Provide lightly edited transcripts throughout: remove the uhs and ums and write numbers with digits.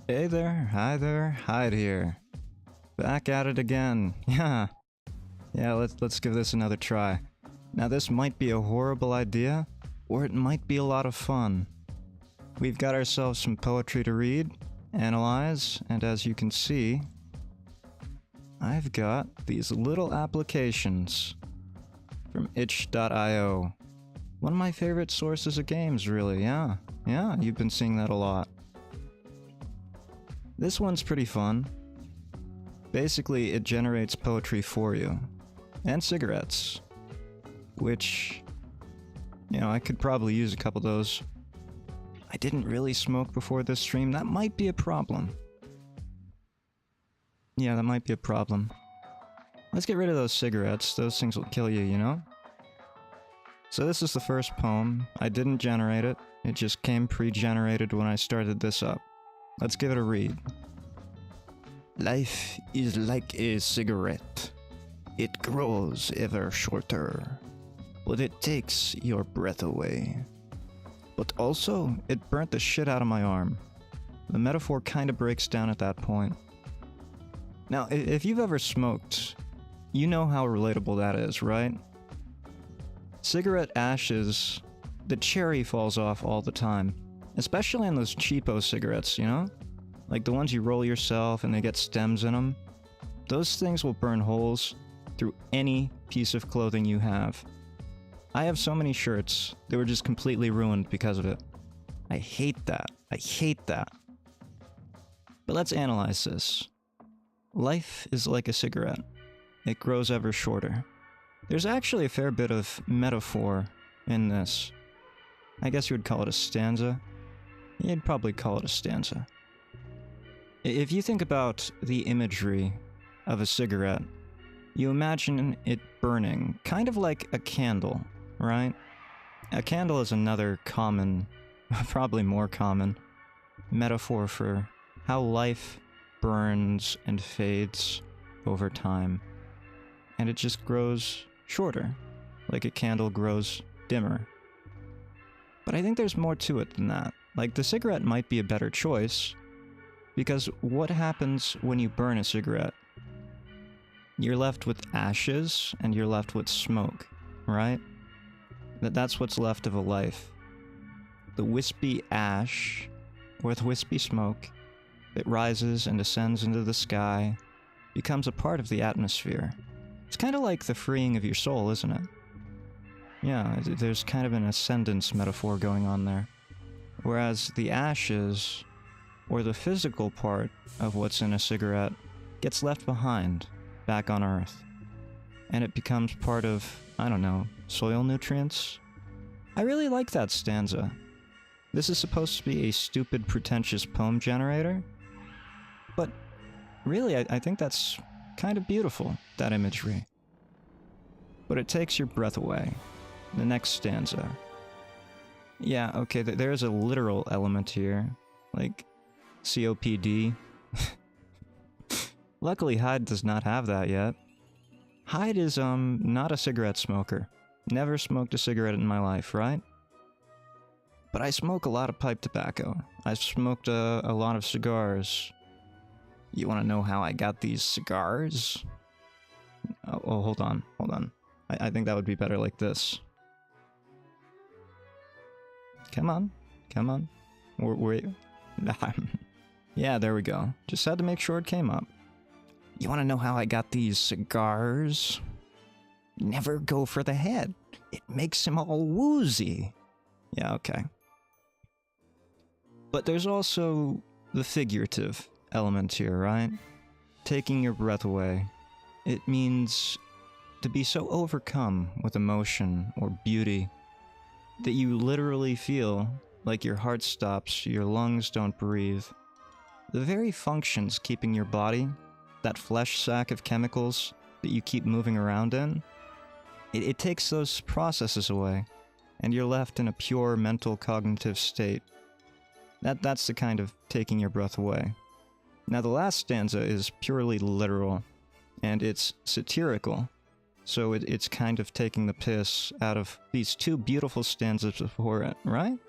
Hey there, hi there, Hyde here. Back at it again. Yeah, let's give this another try. Now this might be a horrible idea, or it might be a lot of fun. We've got ourselves some poetry to read, analyze, and as you can see, I've got these little applications from itch.io. One of my favorite sources of games, really, yeah. Yeah, you've been seeing that a lot. This one's pretty fun. Basically, it generates poetry for you. And cigarettes. Which, you know, I could probably use a couple of those. I didn't really smoke before this stream. That might be a problem. Yeah, that might be a problem. Let's get rid of those cigarettes. Those things will kill you, you know? So this is the first poem. I didn't generate it. It just came pre-generated when I started this up. Let's give it a read. Life is like a cigarette. It grows ever shorter, but it takes your breath away. But also, it burnt the shit out of my arm. The metaphor kinda breaks down at that point. Now, if you've ever smoked, you know how relatable that is, right? Cigarette ashes, the cherry falls off all the time. Especially on those cheapo cigarettes, you know? Like the ones you roll yourself and they get stems in them. Those things will burn holes through any piece of clothing you have. I have so many shirts that were just completely ruined because of it. I hate that. I hate that. But let's analyze this. Life is like a cigarette. It grows ever shorter. There's actually a fair bit of metaphor in this. I guess you would call it a stanza. You'd probably call it a stanza. If you think about the imagery of a cigarette, you imagine it burning, kind of like a candle, right? A candle is another common, probably more common, metaphor for how life burns and fades over time. And it just grows shorter, like a candle grows dimmer. But I think there's more to it than that. Like, the cigarette might be a better choice, because what happens when you burn a cigarette? You're left with ashes, and you're left with smoke, right? That's what's left of a life. The wispy ash, or the wispy smoke, it rises and ascends into the sky, becomes a part of the atmosphere. It's kind of like the freeing of your soul, isn't it? Yeah, there's kind of an ascendance metaphor going on there. Whereas the ashes, or the physical part of what's in a cigarette, gets left behind, back on Earth. And it becomes part of, I don't know, soil nutrients? I really like that stanza. This is supposed to be a stupid, pretentious poem generator. But really, I think that's kind of beautiful, that imagery. But it takes your breath away. The next stanza. Yeah, okay, there's a literal element here. Like, COPD. Luckily, Hyde does not have that yet. Hyde is, not a cigarette smoker. Never smoked a cigarette in my life, right? But I smoke a lot of pipe tobacco. I've smoked a lot of cigars. You wanna know how I got these cigars? Oh, hold on. I think that would be better like this. Come on. Wait. Yeah, there we go. Just had to make sure it came up. You wanna know how I got these cigars? Never go for the head. It makes him all woozy. Yeah, okay. But there's also the figurative element here, right? Taking your breath away. It means to be so overcome with emotion or beauty that you literally feel like your heart stops, your lungs don't breathe. The very functions keeping your body, that flesh sack of chemicals that you keep moving around in, it takes those processes away, and you're left in a pure mental cognitive state. That's the kind of taking your breath away. Now the last stanza is purely literal, and it's satirical, so it's kind of taking the piss out of these two beautiful stanzas before it, right?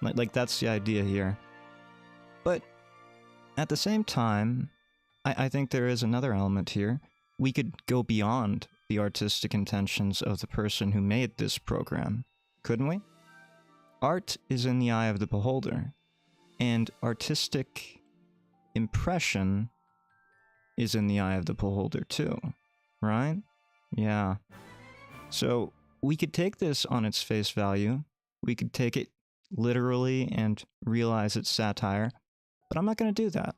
Like that's the idea here. But At the same time, I think there is another element here. We could go beyond the artistic intentions of the person who made this program, couldn't we? Art is in the eye of the beholder, and artistic impression is in the eye of the beholder too, right? Yeah. So we could take this on its face value, we could take it literally and realize it's satire, but I'm not going to do that.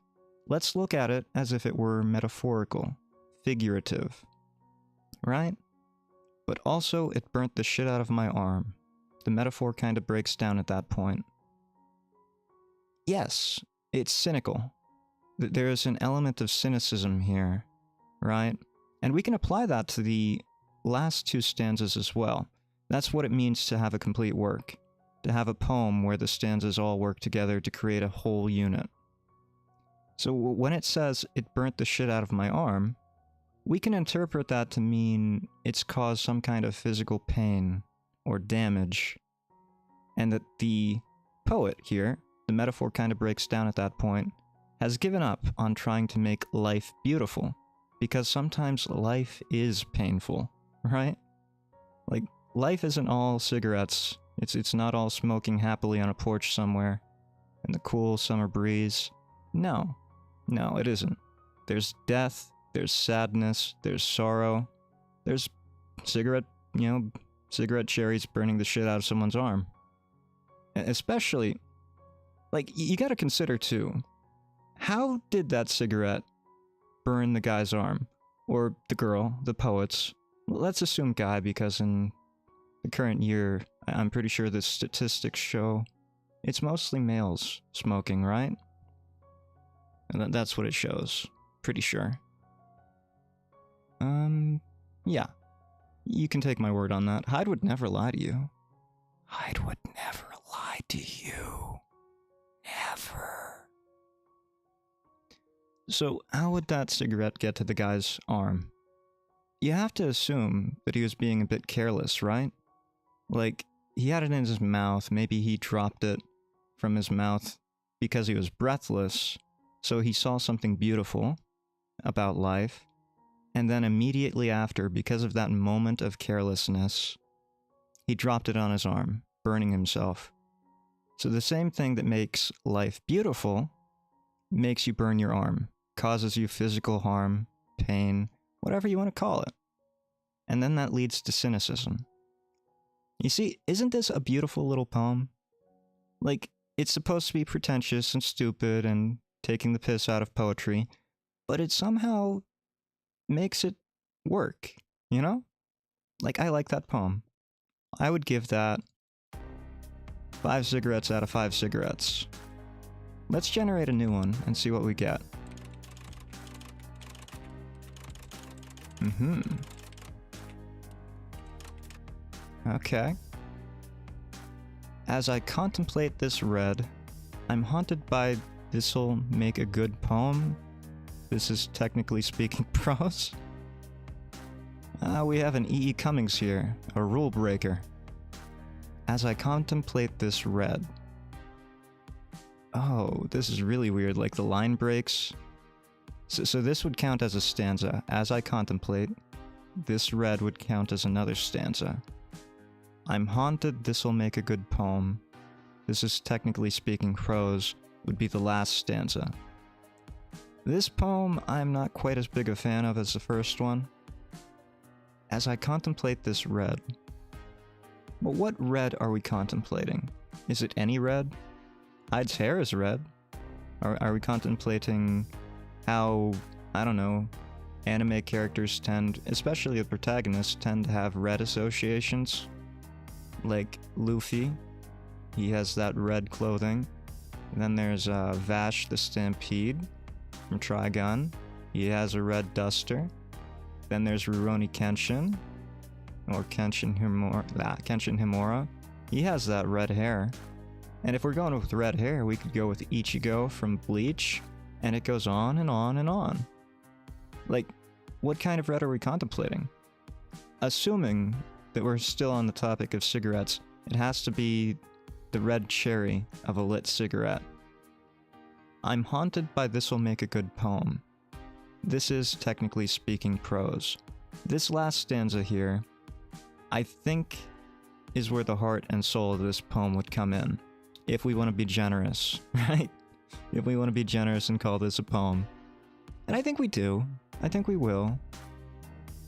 Let's look at it as if it were metaphorical, figurative, right? But also, it burnt the shit out of my arm. The metaphor kind of breaks down at that point. Yes, it's cynical. There is an element of cynicism here, right? And we can apply that to the last two stanzas as well. That's what it means to have a complete work. To have a poem where the stanzas all work together to create a whole unit. So when it says, it burnt the shit out of my arm, we can interpret that to mean it's caused some kind of physical pain or damage. And that the poet here, the metaphor kind of breaks down at that point, has given up on trying to make life beautiful. Because sometimes life is painful, right? Like, life isn't all cigarettes. It's not all smoking happily on a porch somewhere in the cool summer breeze. No, it isn't. There's death, there's sadness, there's sorrow, there's cigarette cherries burning the shit out of someone's arm. Especially, like, you gotta consider too, how did that cigarette burn the guy's arm? Or the girl, the poet's? Let's assume guy, because in the current year, I'm pretty sure the statistics show it's mostly males smoking, right? And that's what it shows. Pretty sure. Yeah. You can take my word on that. Hyde would never lie to you. Hyde would never lie to you. Never. So, how would that cigarette get to the guy's arm? You have to assume that he was being a bit careless, right? Like, he had it in his mouth, maybe he dropped it from his mouth because he was breathless, so he saw something beautiful about life, and then immediately after, because of that moment of carelessness, he dropped it on his arm, burning himself. So the same thing that makes life beautiful makes you burn your arm, causes you physical harm, pain, whatever you want to call it. And then that leads to cynicism. You see, isn't this a beautiful little poem? Like, it's supposed to be pretentious and stupid and taking the piss out of poetry, but it somehow makes it work, you know? Like, I like that poem. I would give that 5 cigarettes out of 5 cigarettes. Let's generate a new one and see what we get. Okay. As I contemplate this red, I'm haunted by this'll make a good poem. This is technically speaking prose. We have an E.E. Cummings here, a rule breaker. As I contemplate this red. Oh, this is really weird, like the line breaks. So this would count as a stanza. As I contemplate, this red would count as another stanza. I'm haunted, this'll make a good poem. This is technically speaking prose, would be the last stanza. This poem I'm not quite as big a fan of as the first one. As I contemplate this red. But what red are we contemplating? Is it any red? Hyde's hair is red. Are we contemplating how, I don't know, anime characters tend, especially the protagonists, tend to have red associations? Like Luffy, he has that red clothing. And then there's Vash the Stampede from Trigun. He has a red duster. Then there's Rurouni Kenshin, or Kenshin Himura. He has that red hair. And if we're going with red hair, we could go with Ichigo from Bleach, and it goes on and on and on. Like, what kind of red are we contemplating? Assuming that we're still on the topic of cigarettes, it has to be the red cherry of a lit cigarette. I'm haunted by this'll make a good poem. This is, technically speaking, prose. This last stanza here, I think, is where the heart and soul of this poem would come in. If we want to be generous, right? If we want to be generous and call this a poem. And I think we do. I think we will.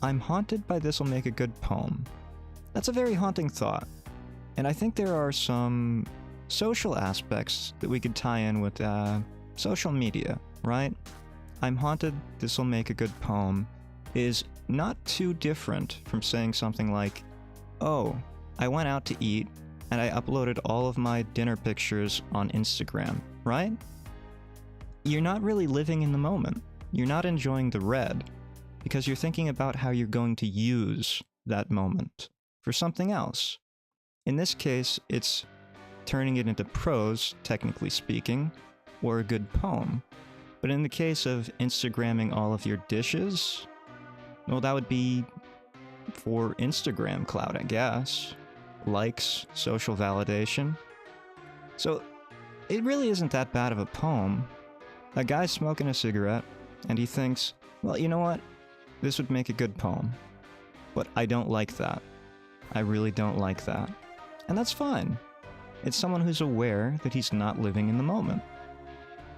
I'm haunted by this'll make a good poem. That's a very haunting thought. And I think there are some social aspects that we could tie in with social media, right? I'm haunted this'll make a good poem is not too different from saying something like, oh, I went out to eat and I uploaded all of my dinner pictures on Instagram, right? You're not really living in the moment. You're not enjoying the red because you're thinking about how you're going to use that moment for something else. In this case, it's turning it into prose, technically speaking, or a good poem. But in the case of Instagramming all of your dishes, well, that would be for Instagram clout, I guess. Likes, social validation. So, it really isn't that bad of a poem. A guy's smoking a cigarette, and he thinks, well, you know what? This would make a good poem. But I don't like that. I really don't like that. And that's fine. It's someone who's aware that he's not living in the moment.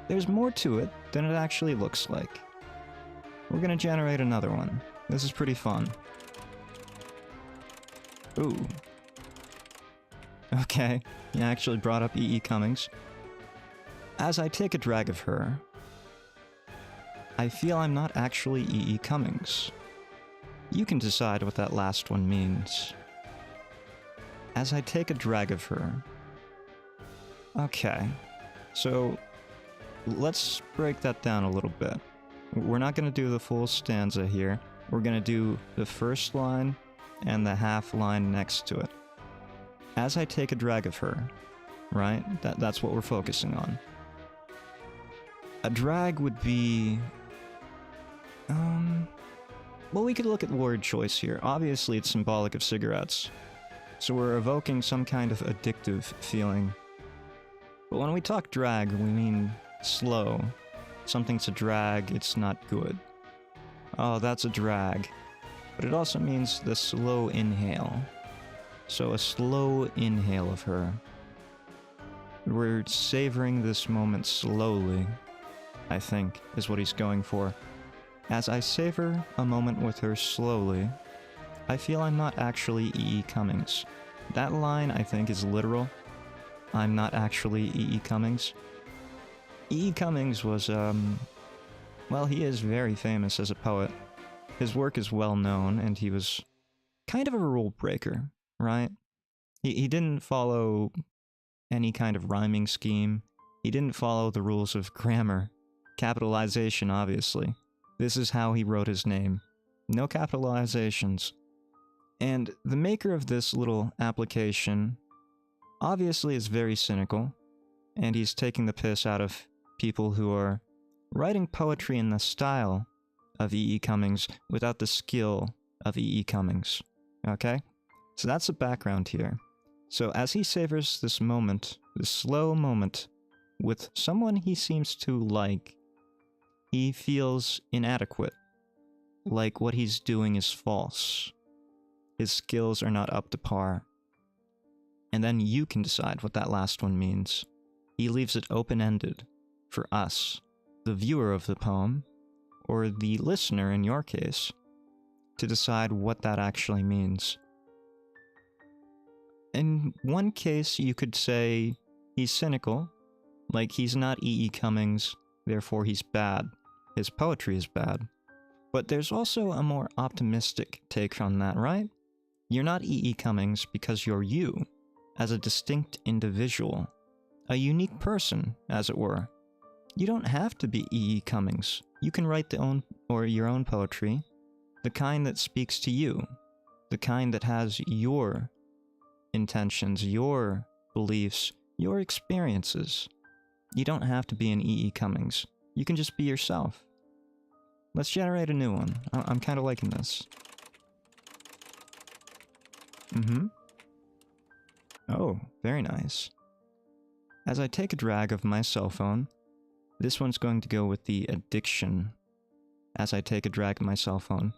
There's more to it than it actually looks like. We're gonna generate another one. This is pretty fun. Ooh. Okay, you actually brought up E.E. Cummings. As I take a drag of her, I feel I'm not actually E.E. Cummings. You can decide what that last one means. As I take a drag of her. Okay, so let's break that down a little bit. We're not going to do the full stanza here. We're going to do the first line and the half line next to it. As I take a drag of her, right? That's what we're focusing on. A drag would be... well, we could look at word choice here. Obviously, it's symbolic of cigarettes. So we're evoking some kind of addictive feeling. But when we talk drag, we mean slow. Something's a drag, it's not good. Oh, that's a drag. But it also means the slow inhale. So a slow inhale of her. We're savoring this moment slowly, I think, is what he's going for. As I savor a moment with her slowly, I feel I'm not actually E.E. Cummings. That line, I think, is literal. I'm not actually E.E. Cummings. E.E. Cummings was, well, he is very famous as a poet. His work is well known, and he was kind of a rule breaker, right? He didn't follow any kind of rhyming scheme. He didn't follow the rules of grammar. Capitalization, obviously. This is how he wrote his name. No capitalizations. And the maker of this little application obviously is very cynical, and he's taking the piss out of people who are writing poetry in the style of E.E. Cummings without the skill of E.E. Cummings. Okay? So that's the background here. So as he savors this moment, this slow moment, with someone he seems to like, he feels inadequate. Like what he's doing is false. His skills are not up to par. And then you can decide what that last one means. He leaves it open-ended for us, the viewer of the poem, or the listener in your case, to decide what that actually means. In one case, you could say he's cynical, like he's not E.E. Cummings, therefore he's bad. His poetry is bad. But there's also a more optimistic take on that, right? You're not E.E. Cummings because you're you, as a distinct individual. A unique person, as it were. You don't have to be E.E. Cummings. You can write your own poetry, the kind that speaks to you, the kind that has your intentions, your beliefs, your experiences. You don't have to be an E.E. Cummings. You can just be yourself. Let's generate a new one. I'm kind of liking this. Oh, very nice. As I take a drag of my cell phone, This one's going to go with the addiction. As I take a drag of my cell phone.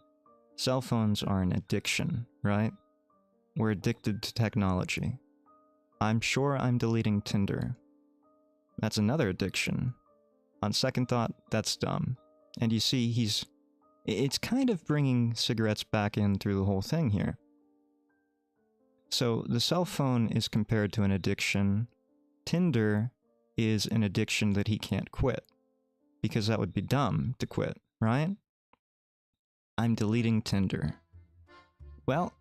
Cell phones are an addiction, right? We're addicted to technology. I'm sure I'm deleting Tinder. That's another addiction. On second thought, that's dumb. And you see, it's kind of bringing cigarettes back in through the whole thing here. So the cell phone is compared to an addiction. Tinder is an addiction that he can't quit. Because that would be dumb to quit, right? I'm deleting Tinder. Well,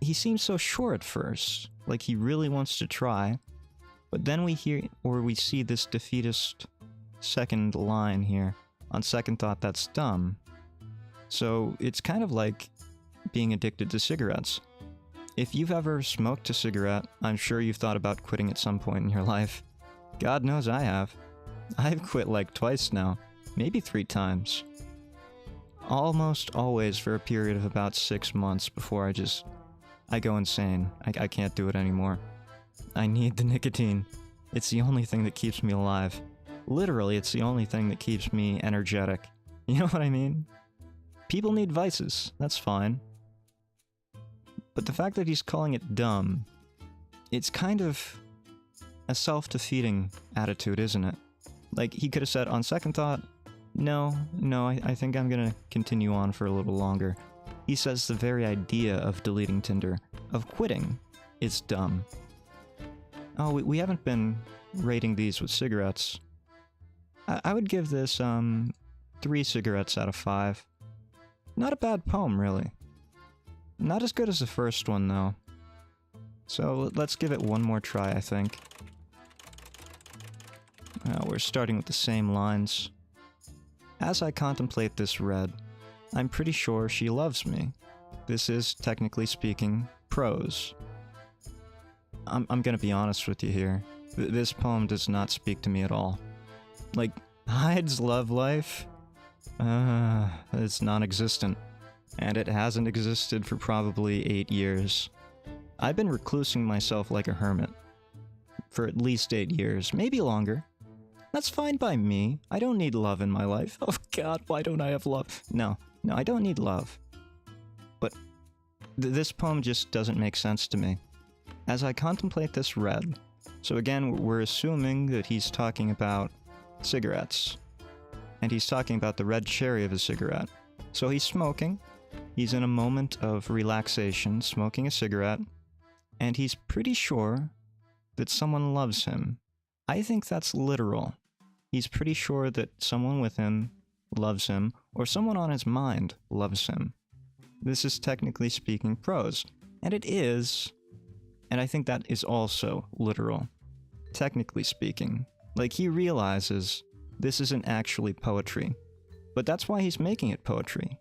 he seems so sure at first, like he really wants to try, but then we see this defeatist second line here. On second thought, that's dumb. So it's kind of like being addicted to cigarettes. If you've ever smoked a cigarette, I'm sure you've thought about quitting at some point in your life. God knows I have. I've quit like twice now, maybe 3 times. Almost always for a period of about 6 months before I go insane. I can't do it anymore. I need the nicotine. It's the only thing that keeps me alive. Literally, it's the only thing that keeps me energetic. You know what I mean? People need vices. That's fine. But the fact that he's calling it dumb, it's kind of a self-defeating attitude, isn't it? Like, he could have said, on second thought, no, I think I'm gonna continue on for a little longer. He says the very idea of deleting Tinder, of quitting, is dumb. Oh, we haven't been rating these with cigarettes. I would give this, 3 cigarettes out of 5. Not a bad poem, really. Not as good as the first one, though. So let's give it one more try, I think. We're starting with the same lines. As I contemplate this red, I'm pretty sure she loves me. This is, technically speaking, prose. I'm gonna be honest with you here. This poem does not speak to me at all. Like, Hyde's love life? It's non-existent. And it hasn't existed for probably 8 years. I've been reclusing myself like a hermit. For at least 8 years, maybe longer. That's fine by me. I don't need love in my life. Oh god, why don't I have love? No, I don't need love. But this poem just doesn't make sense to me. As I contemplate this red, so again, we're assuming that he's talking about cigarettes. And he's talking about the red cherry of a cigarette. So he's smoking. He's in a moment of relaxation, smoking a cigarette. And he's pretty sure that someone loves him. I think that's literal. He's pretty sure that someone with him loves him, or someone on his mind loves him. This is technically speaking prose. And it is. And I think that is also literal. Technically speaking. Like, he realizes this isn't actually poetry. But that's why he's making it poetry.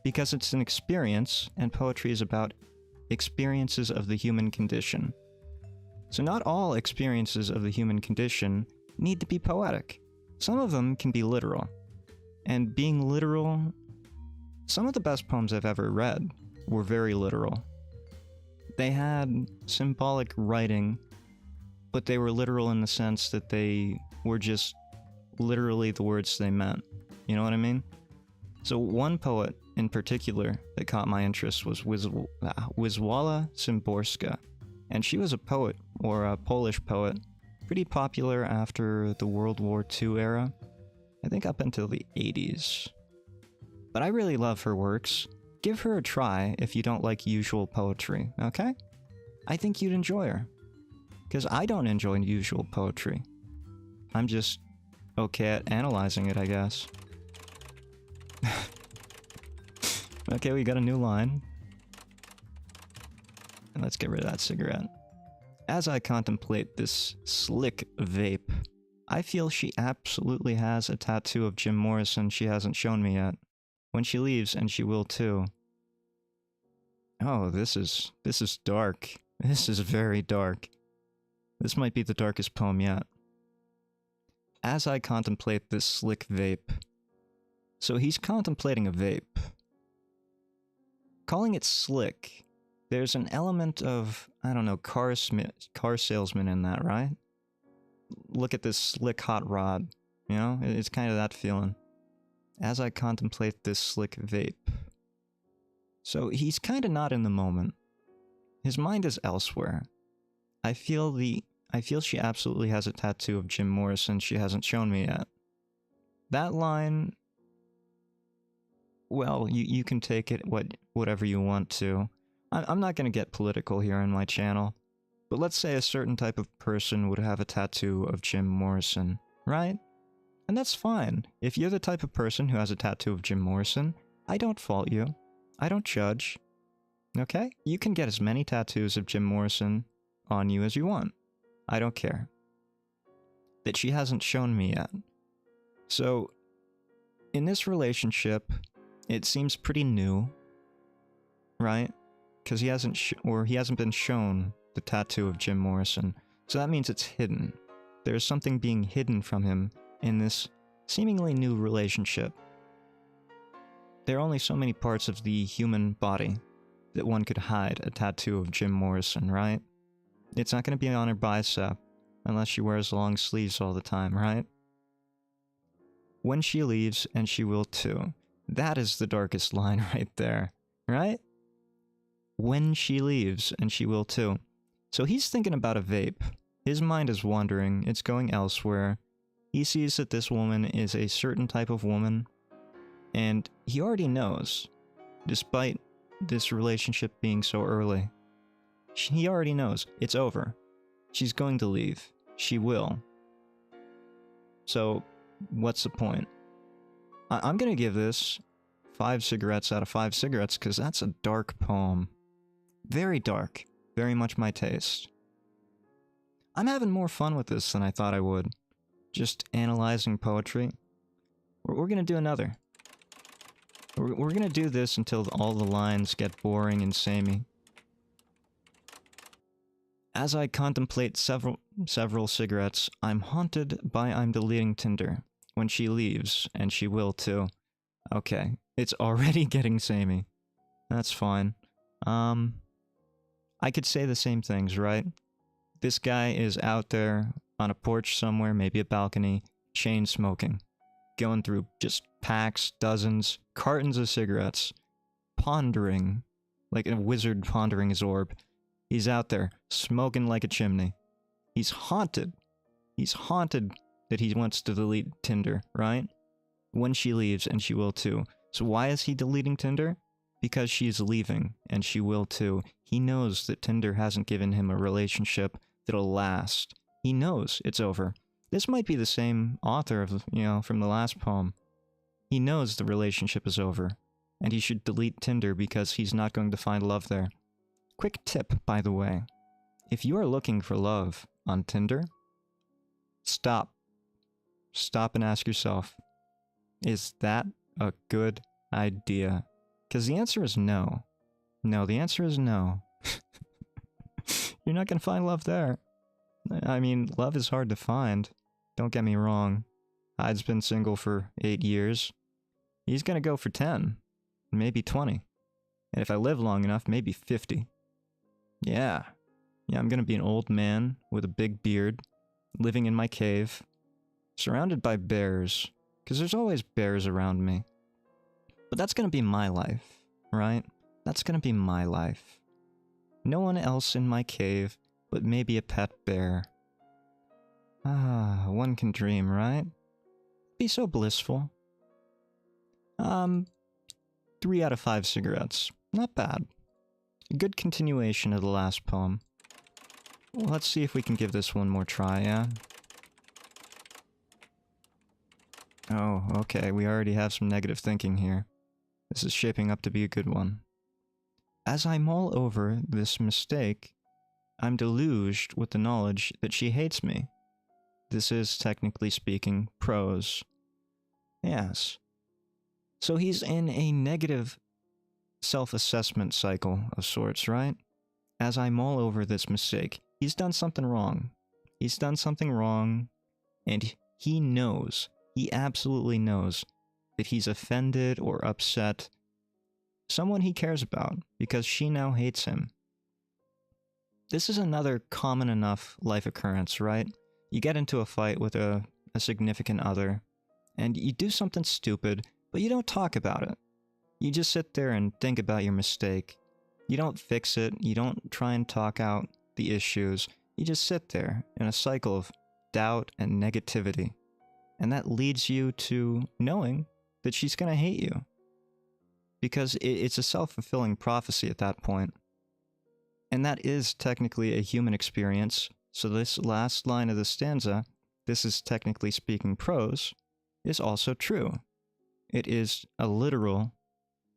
Because it's an experience, and poetry is about experiences of the human condition. So not all experiences of the human condition need to be poetic. Some of them can be literal. And being literal, some of the best poems I've ever read were very literal. They had symbolic writing, but they were literal in the sense that they were just literally the words they meant. You know what I mean? So one poet in particular that caught my interest was Wisława Szymborska. And she was a poet, or a Polish poet, pretty popular after the World War II era. I think up until the 80s. But I really love her works. Give her a try if you don't like usual poetry, okay? I think you'd enjoy her. Because I don't enjoy usual poetry. I'm just okay at analyzing it, I guess. Okay, we got a new line. And let's get rid of that cigarette. As I contemplate this slick vape, I feel she absolutely has a tattoo of Jim Morrison she hasn't shown me yet. When she leaves, and she will too. Oh, this is dark. This is very dark. This might be the darkest poem yet. As I contemplate this slick vape. So he's contemplating a vape. Calling it slick, there's an element of, I don't know, car salesman in that, right? Look at this slick hot rod. You know, it's kind of that feeling. As I contemplate this slick vape. So he's kind of not in the moment. His mind is elsewhere. I feel she absolutely has a tattoo of Jim Morrison she hasn't shown me yet. That line, well, you can take it whatever you want to. I'm not going to get political here on my channel, but let's say a certain type of person would have a tattoo of Jim Morrison, right? And that's fine. If you're the type of person who has a tattoo of Jim Morrison, I don't fault you. I don't judge. Okay? You can get as many tattoos of Jim Morrison on you as you want. I don't care. That she hasn't shown me yet. So, in this relationship, it seems pretty new, right? Because he hasn't been shown the tattoo of Jim Morrison. So that means it's hidden. There's something being hidden from him in this seemingly new relationship. There are only so many parts of the human body that one could hide a tattoo of Jim Morrison, right? It's not going to be on her bicep unless she wears long sleeves all the time, right? When she leaves, and she will too. That is the darkest line right there, right? When she leaves, and she will too. So he's thinking about a vape. His mind is wandering, it's going elsewhere. He sees that this woman is a certain type of woman, and he already knows, despite this relationship being so early. He already knows, it's over. She's going to leave. She will. So, what's the point? I'm gonna give this 5 cigarettes out of 5 cigarettes, because that's a dark poem. Very dark. Very much my taste. I'm having more fun with this than I thought I would. Just analyzing poetry. We're gonna do another. We're gonna do this until all the lines get boring and samey. As I contemplate several cigarettes, I'm haunted by I'm deleting Tinder. When she leaves, and she will too. Okay, it's already getting samey. That's fine. I could say the same things, right? This guy is out there on a porch somewhere, maybe a balcony, chain smoking. Going through just packs, dozens, cartons of cigarettes. Pondering, like a wizard pondering his orb. He's out there, smoking like a chimney. He's haunted. He's haunted that he wants to delete Tinder, right? When she leaves, and she will too. So why is he deleting Tinder? Because she's leaving, and she will too. He knows that Tinder hasn't given him a relationship that'll last. He knows it's over. This might be the same author of, from the last poem. He knows the relationship is over, and he should delete Tinder because he's not going to find love there. Quick tip, by the way. If you are looking for love on Tinder, stop. Stop and ask yourself, is that a good idea? Because the answer is no. No, the answer is no. You're not going to find love there. I mean, love is hard to find. Don't get me wrong. Hyde's been single for 8 years. He's going to go for 10. Maybe 20. And if I live long enough, maybe 50. Yeah. Yeah, I'm going to be an old man with a big beard, living in my cave, surrounded by bears. Because there's always bears around me. But that's going to be my life, right? That's going to be my life. No one else in my cave, but maybe a pet bear. Ah, one can dream, right? Be so blissful. 3 out of 5 cigarettes. Not bad. A good continuation of the last poem. Well, let's see if we can give this one more try, yeah? Oh, okay, we already have some negative thinking here. This is shaping up to be a good one. As I mull over this mistake, I'm deluged with the knowledge that she hates me. This is, technically speaking, prose. Yes. So he's in a negative self-assessment cycle of sorts, right? As I mull over this mistake, he's done something wrong. He's done something wrong, and he knows, he absolutely knows, that he's offended or upset someone he cares about, because she now hates him. This is another common enough life occurrence, right? You get into a fight with a a significant other, and you do something stupid, but you don't talk about it. You just sit there and think about your mistake. You don't fix it, you don't try and talk out the issues. You just sit there in a cycle of doubt and negativity. And that leads you to knowing that she's gonna hate you. Because it's a self-fulfilling prophecy at that point. And that is technically a human experience, so this last line of the stanza, this is technically speaking prose, is also true. It is a literal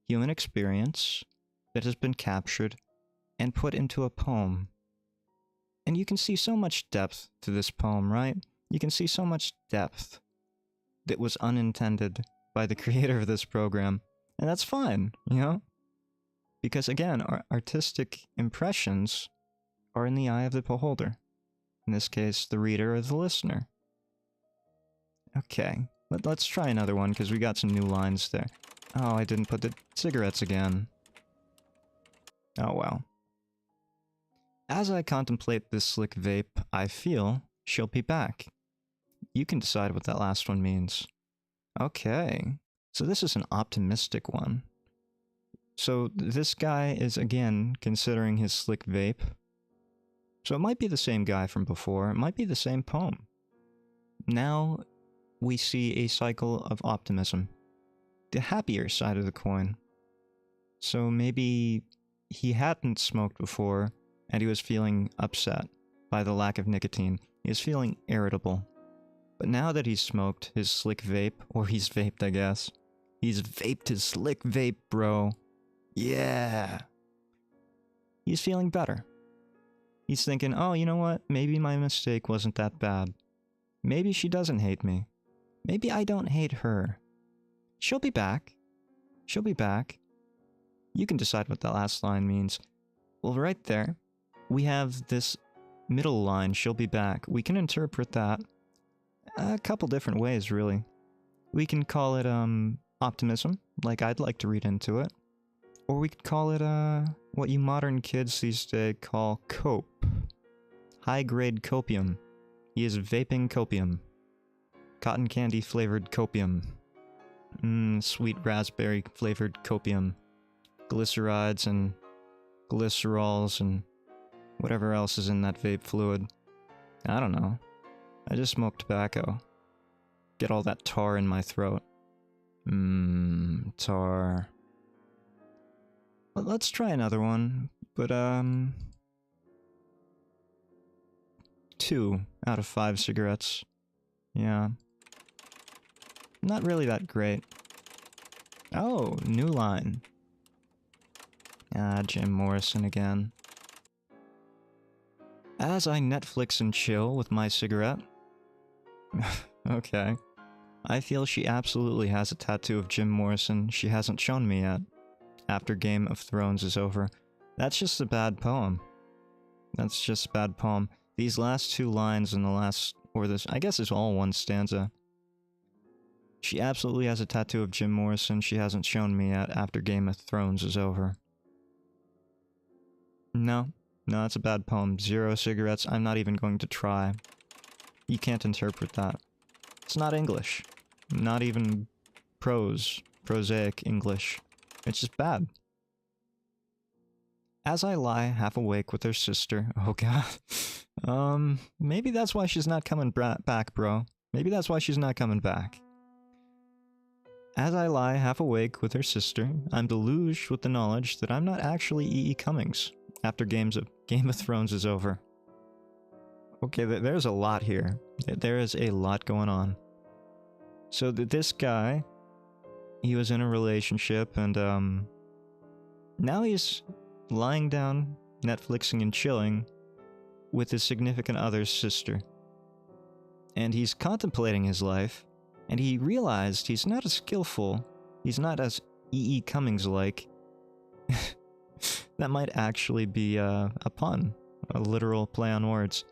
human experience that has been captured and put into a poem. And you can see so much depth to this poem, right? You can see so much depth that was unintended by the creator of this program. And that's fine, you know? Because again, our artistic impressions are in the eye of the beholder. In this case, the reader or the listener. Okay, let's try another one, because we got some new lines there. Oh, I didn't put the cigarettes again. Oh well. As I contemplate this slick vape, I feel she'll be back. You can decide what that last one means. Okay, so this is an optimistic one. So this guy is again considering his slick vape. So it might be the same guy from before, it might be the same poem. Now we see a cycle of optimism. The happier side of the coin. So maybe he hadn't smoked before, and he was feeling upset by the lack of nicotine. He was feeling irritable. But now that he's smoked his slick vape, or he's vaped, I guess. He's vaped his slick vape, bro. Yeah. He's feeling better. He's thinking, oh, you know what? Maybe my mistake wasn't that bad. Maybe she doesn't hate me. Maybe I don't hate her. She'll be back. She'll be back. You can decide what that last line means. Well, right there, we have this middle line, she'll be back. We can interpret that a couple different ways, really. We can call it, optimism, like I'd like to read into it. Or we could call it, what you modern kids these days call cope. High-grade copium. He is vaping copium. Cotton candy flavored copium. Sweet raspberry flavored copium. Glycerides and glycerols and whatever else is in that vape fluid. I don't know. I just smoke tobacco. Get all that tar in my throat. Tar. Well, let's try another one, but 2 out of 5 cigarettes. Yeah. Not really that great. Oh, new line. Ah, Jim Morrison again. As I Netflix and chill with my cigarette. Okay. I feel she absolutely has a tattoo of Jim Morrison she hasn't shown me yet. After Game of Thrones is over. That's just a bad poem. That's just a bad poem. These last 2 lines in the last, or this, I guess it's all one stanza. She absolutely has a tattoo of Jim Morrison she hasn't shown me yet after Game of Thrones is over. No, that's a bad poem. 0 cigarettes, I'm not even going to try. You can't interpret that. It's not English. Not even prosaic English. It's just bad. As I lie half awake with her sister, oh god. Maybe that's why she's not coming back, bro. Maybe that's why she's not coming back. As I lie half awake with her sister, I'm deluged with the knowledge that I'm not actually E.E. Cummings after Game of Thrones is over. Okay, there's a lot here. There is a lot going on. So this guy, he was in a relationship, and now he's lying down, Netflixing and chilling with his significant other's sister. And he's contemplating his life, and he realized he's not as skillful, he's not as E.E. Cummings-like. That might actually be a pun, a literal play on words.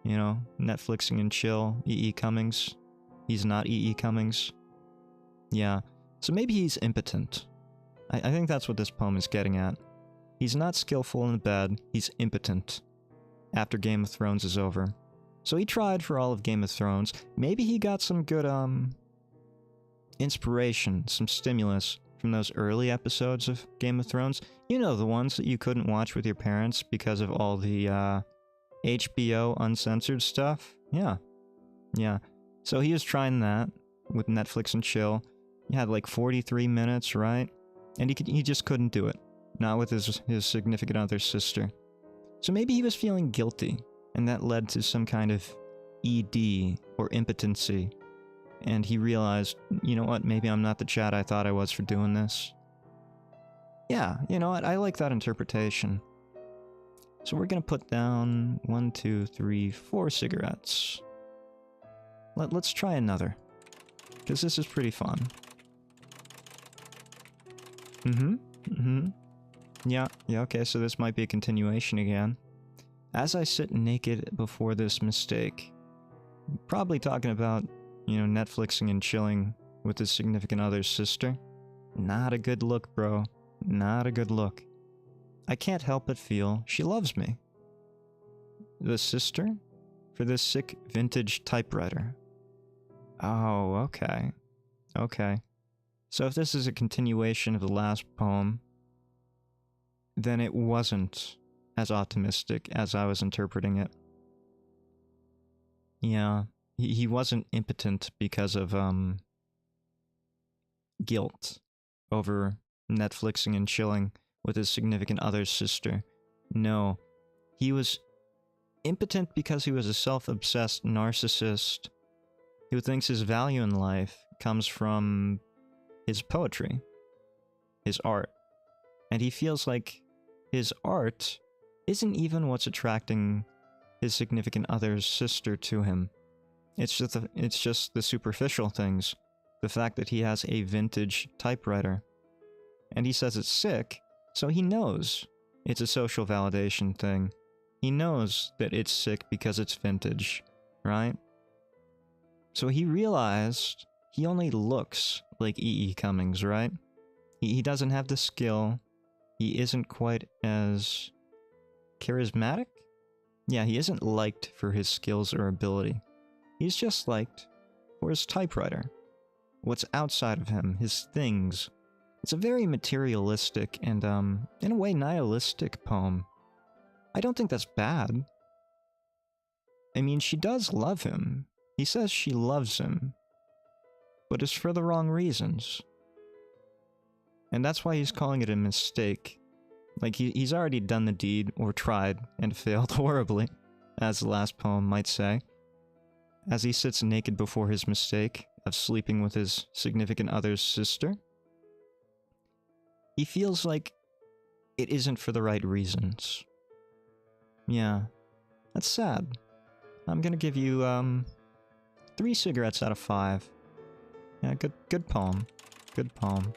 You know, Netflixing and chill, E.E. Cummings. He's not E.E. Cummings. Yeah, so maybe he's impotent. I think that's what this poem is getting at. He's not skillful in bed, he's impotent. After Game of Thrones is over. So he tried for all of Game of Thrones. Maybe he got some good, inspiration, some stimulus from those early episodes of Game of Thrones. You know, the ones that you couldn't watch with your parents because of all the, HBO uncensored stuff? Yeah. Yeah. So he was trying that with Netflix and chill. He had like 43 minutes, right? And he just couldn't do it. Not with his significant other's sister. So maybe he was feeling guilty, and that led to some kind of ED, or impotency. And he realized, you know what, maybe I'm not the Chad I thought I was for doing this. Yeah, you know what, I like that interpretation. So we're gonna put down 1, 2, 3, 4 cigarettes. Let's try another, because this is pretty fun. Yeah, okay, so this might be a continuation again. As I sit naked before this mistake, probably talking about, you know, Netflixing and chilling with his significant other's sister. Not a good look, bro. Not a good look. I can't help but feel she loves me. The sister? For this sick vintage typewriter. Oh, okay. Okay. So if this is a continuation of the last poem, then it wasn't as optimistic as I was interpreting it. Yeah, he wasn't impotent because of, guilt over Netflixing and chilling with his significant other's sister. No, he was impotent because he was a self-obsessed narcissist who thinks his value in life comes from his poetry, his art. And he feels like his art isn't even what's attracting his significant other's sister to him. It's just the superficial things. The fact that he has a vintage typewriter. And he says it's sick, so he knows it's a social validation thing. He knows that it's sick because it's vintage, right? So he realized he only looks like E.E. Cummings, right? He doesn't have the skill. He isn't quite as charismatic? Yeah, he isn't liked for his skills or ability. He's just liked for his typewriter. What's outside of him, his things. It's a very materialistic and, in a way, nihilistic poem. I don't think that's bad. I mean, she does love him. He says she loves him. But it's for the wrong reasons. And that's why he's calling it a mistake. Like, he's already done the deed, or tried, and failed horribly, as the last poem might say. As he sits naked before his mistake of sleeping with his significant other's sister, he feels like it isn't for the right reasons. Yeah, that's sad. I'm gonna give you, 3 cigarettes out of 5. Yeah, good poem. Good poem.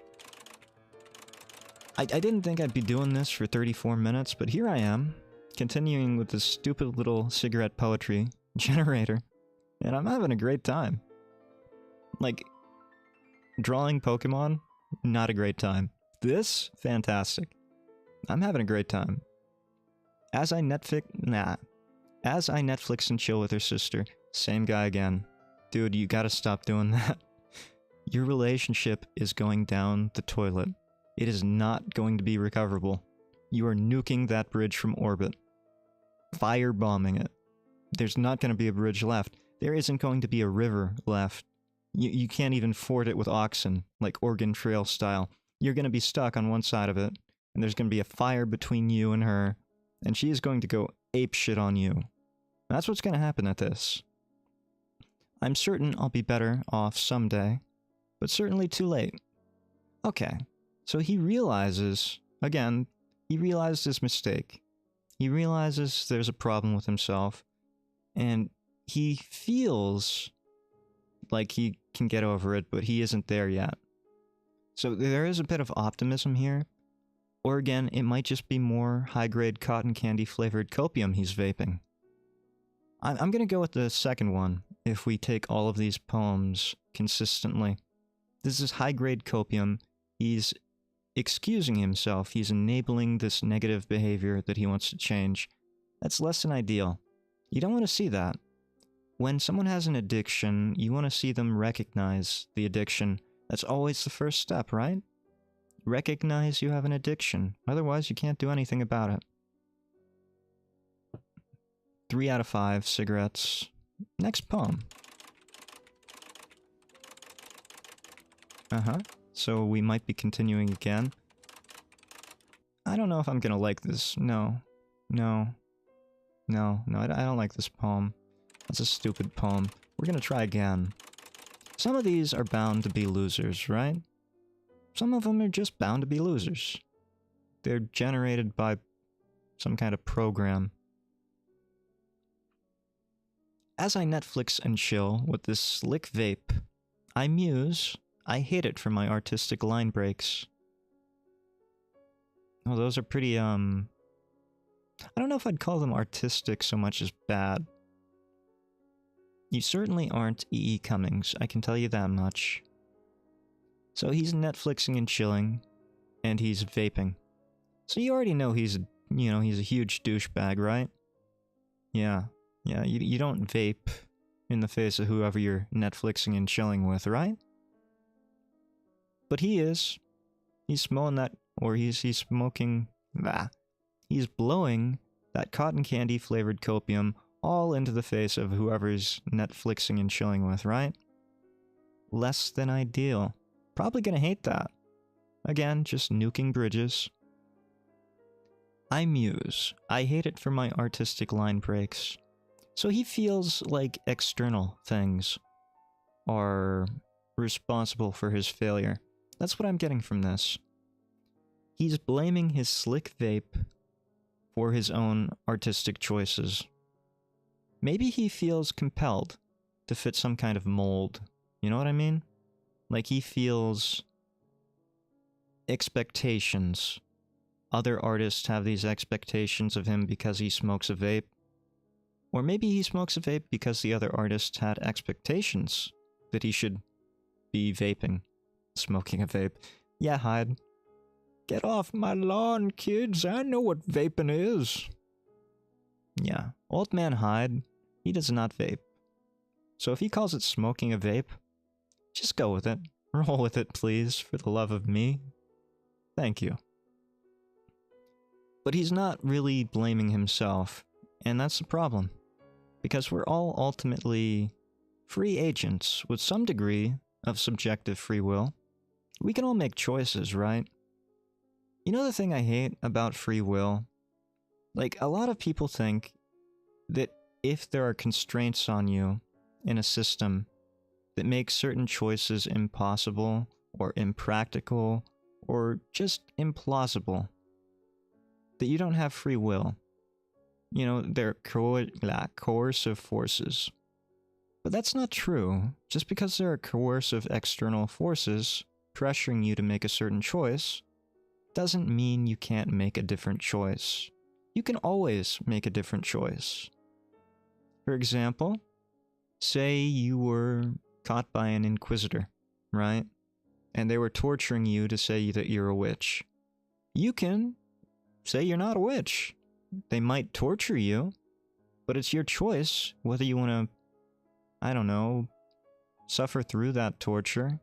I didn't think I'd be doing this for 34 minutes, but here I am, continuing with this stupid little cigarette poetry generator, and I'm having a great time. Like, drawing Pokemon, not a great time. This, fantastic. I'm having a great time. As I Netflix and chill with her sister, same guy again. Dude, you gotta stop doing that. Your relationship is going down the toilet. It is not going to be recoverable. You are nuking that bridge from orbit. Firebombing it. There's not going to be a bridge left. There isn't going to be a river left. You can't even ford it with oxen, like Oregon Trail style. You're going to be stuck on one side of it, and there's going to be a fire between you and her, and she is going to go apeshit on you. That's what's going to happen at this. I'm certain I'll be better off someday, but certainly too late. Okay. So he realizes, again, he realized his mistake. He realizes there's a problem with himself, and he feels like he can get over it, but he isn't there yet. So there is a bit of optimism here, or again, it might just be more high-grade cotton candy-flavored copium he's vaping. I'm gonna go with the second one, if we take all of these poems consistently. This is high-grade copium. He's excusing himself. He's enabling this negative behavior that he wants to change. That's less than ideal. You don't want to see that. when someone has an addiction, you want to see them recognize the addiction. That's always the first step, right? Recognize you have an addiction. Otherwise, you can't do anything about it. 3 out of 5 cigarettes. Next poem. So we might be continuing again. I don't know if I'm gonna like this. No, I don't like this poem. That's a stupid poem. We're gonna try again. Some of these are bound to be losers, right? Some of them are just bound to be losers. They're generated by some kind of program. As I Netflix and chill with this slick vape, I muse. I hate it for my artistic line breaks. Oh, those are pretty, I don't know if I'd call them artistic so much as bad. You certainly aren't E.E. Cummings, I can tell you that much. So he's Netflixing and chilling, and he's vaping. So you already know he's a huge douchebag, right? Yeah, you don't vape in the face of whoever you're Netflixing and chilling with, right? But he is. He's smelling that, or he's smoking, he's blowing that cotton candy flavored copium all into the face of whoever's Netflixing and chilling with, right? Less than ideal. Probably gonna hate that. Again, just nuking bridges. I muse. I hate it for my artistic line breaks. So he feels like external things are responsible for his failure. That's what I'm getting from this. He's blaming his slick vape for his own artistic choices. Maybe he feels compelled to fit some kind of mold. You know what I mean? Like he feels expectations. Other artists have these expectations of him because he smokes a vape. Or maybe he smokes a vape because the other artists had expectations that he should be vaping. Smoking a vape. Yeah, Hyde. Get off my lawn, kids. I know what vaping is. Yeah, old man Hyde, he does not vape. So if he calls it smoking a vape, just go with it. Roll with it, please, for the love of me. Thank you. But he's not really blaming himself, and that's the problem. Because we're all ultimately free agents with some degree of subjective free will. We can all make choices, right? You know the thing I hate about free will? Like, a lot of people think that if there are constraints on you in a system that make certain choices impossible or impractical or just implausible, that you don't have free will. You know, they're coercive forces. But that's not true. Just because there are coercive external forces pressuring you to make a certain choice doesn't mean you can't make a different choice. You can always make a different choice. For example, say you were caught by an inquisitor, right? And they were torturing you to say that you're a witch. You can say you're not a witch. They might torture you, but it's your choice whether you want to, I don't know, suffer through that torture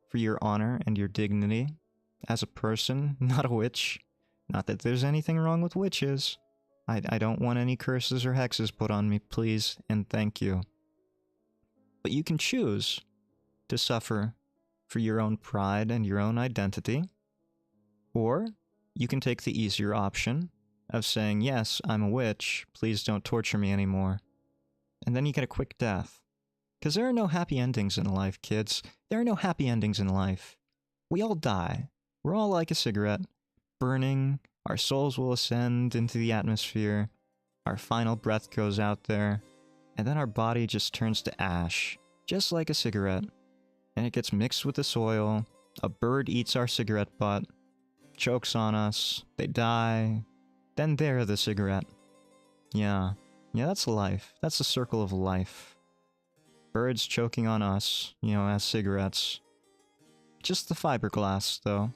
for your honor and your dignity as a person, not a witch. Not that there's anything wrong with witches. I don't want any curses or hexes put on me, please, and thank you. But you can choose to suffer for your own pride and your own identity, or you can take the easier option of saying, yes, I'm a witch, please don't torture me anymore. And then you get a quick death. Because there are no happy endings in life, kids. There are no happy endings in life. We all die. We're all like a cigarette, burning, our souls will ascend into the atmosphere, our final breath goes out there, and then our body just turns to ash, just like a cigarette. And it gets mixed with the soil, a bird eats our cigarette butt, chokes on us, they die, then they're the cigarette. Yeah, that's life. That's the circle of life. Birds choking on us, as cigarettes. Just the fiberglass, though.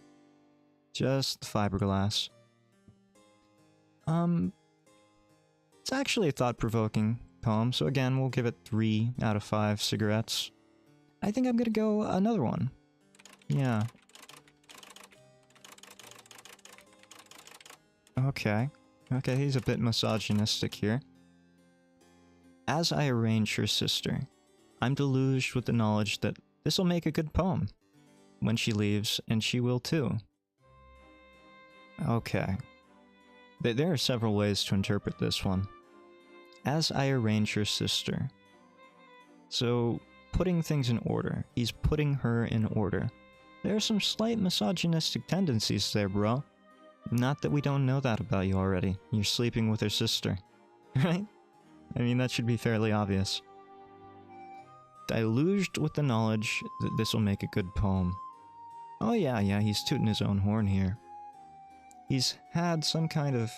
Just the fiberglass. It's actually a thought-provoking poem, so again, we'll give it 3 out of 5 cigarettes. I think I'm gonna go another one. Yeah. Okay. Okay, he's a bit misogynistic here. As I arrange her sister, I'm deluged with the knowledge that this'll make a good poem. When she leaves, and she will too. Okay. There are several ways to interpret this one. As I arrange her sister. So, putting things in order. He's putting her in order. There are some slight misogynistic tendencies there, bro. Not that we don't know that about you already. You're sleeping with her sister. Right? I mean, that should be fairly obvious. Deluged with the knowledge that this will make a good poem. Oh yeah, he's tooting his own horn here. He's had some kind of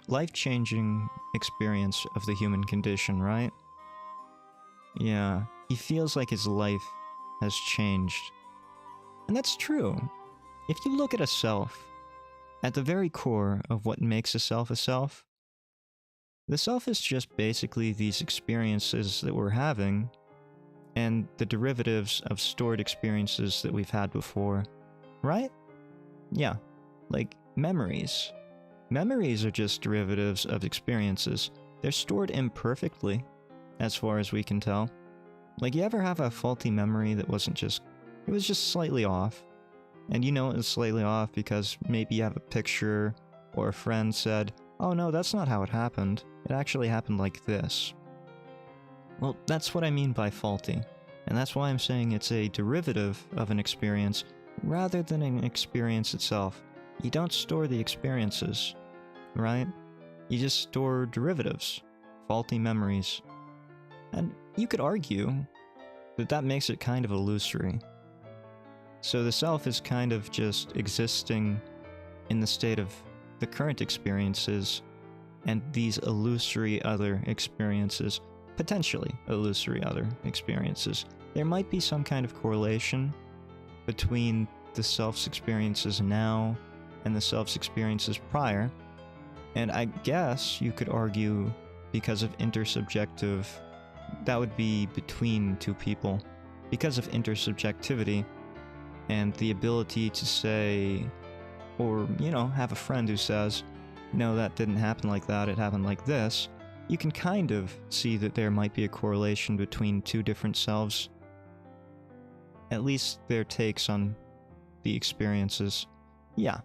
life-changing experience of the human condition, right? Yeah, he feels like his life has changed. And that's true. If you look at a self, at the very core of what makes a self, the self is just basically these experiences that we're having, and the derivatives of stored experiences that we've had before, right? Yeah, like memories. Memories are just derivatives of experiences. They're stored imperfectly, as far as we can tell. Like, you ever have a faulty memory that wasn't just... it was just slightly off? And you know it was slightly off because maybe you have a picture, or a friend said, oh no, that's not how it happened. It actually happened like this. Well, that's what I mean by faulty. And that's why I'm saying it's a derivative of an experience, rather than an experience itself. You don't store the experiences, right? You just store derivatives, faulty memories. And you could argue that that makes it kind of illusory. So the self is kind of just existing in the state of the current experiences and these illusory other experiences, potentially illusory other experiences. There might be some kind of correlation between the self's experiences now and the self's experiences prior, and I guess you could argue because of intersubjective, that would be between two people, because of intersubjectivity and the ability to say, or, you know, have a friend who says, no, that didn't happen like that, it happened like this, you can kind of see that there might be a correlation between two different selves. At least their takes on the experiences. Yeah.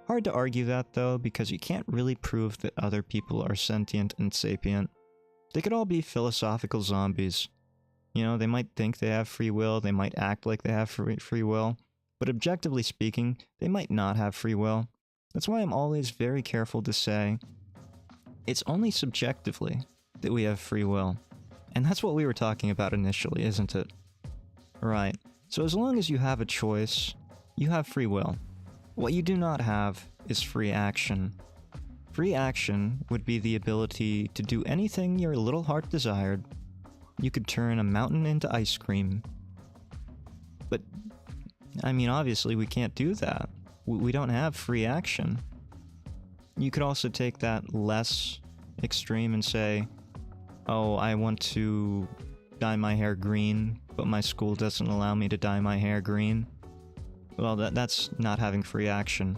Hard to argue that, though, because you can't really prove that other people are sentient and sapient. They could all be philosophical zombies. You know, they might think they have free will, they might act like they have free will, but objectively speaking, they might not have free will. That's why I'm always very careful to say, it's only subjectively that we have free will. And that's what we were talking about initially, isn't it? Right. So as long as you have a choice, you have free will. What you do not have is free action. Free action would be the ability to do anything your little heart desired. You could turn a mountain into ice cream. But, I mean, obviously we can't do that. We don't have free action. You could also take that less extreme and say, oh, I want to dye my hair green, but my school doesn't allow me to dye my hair green. Well, that's not having free action.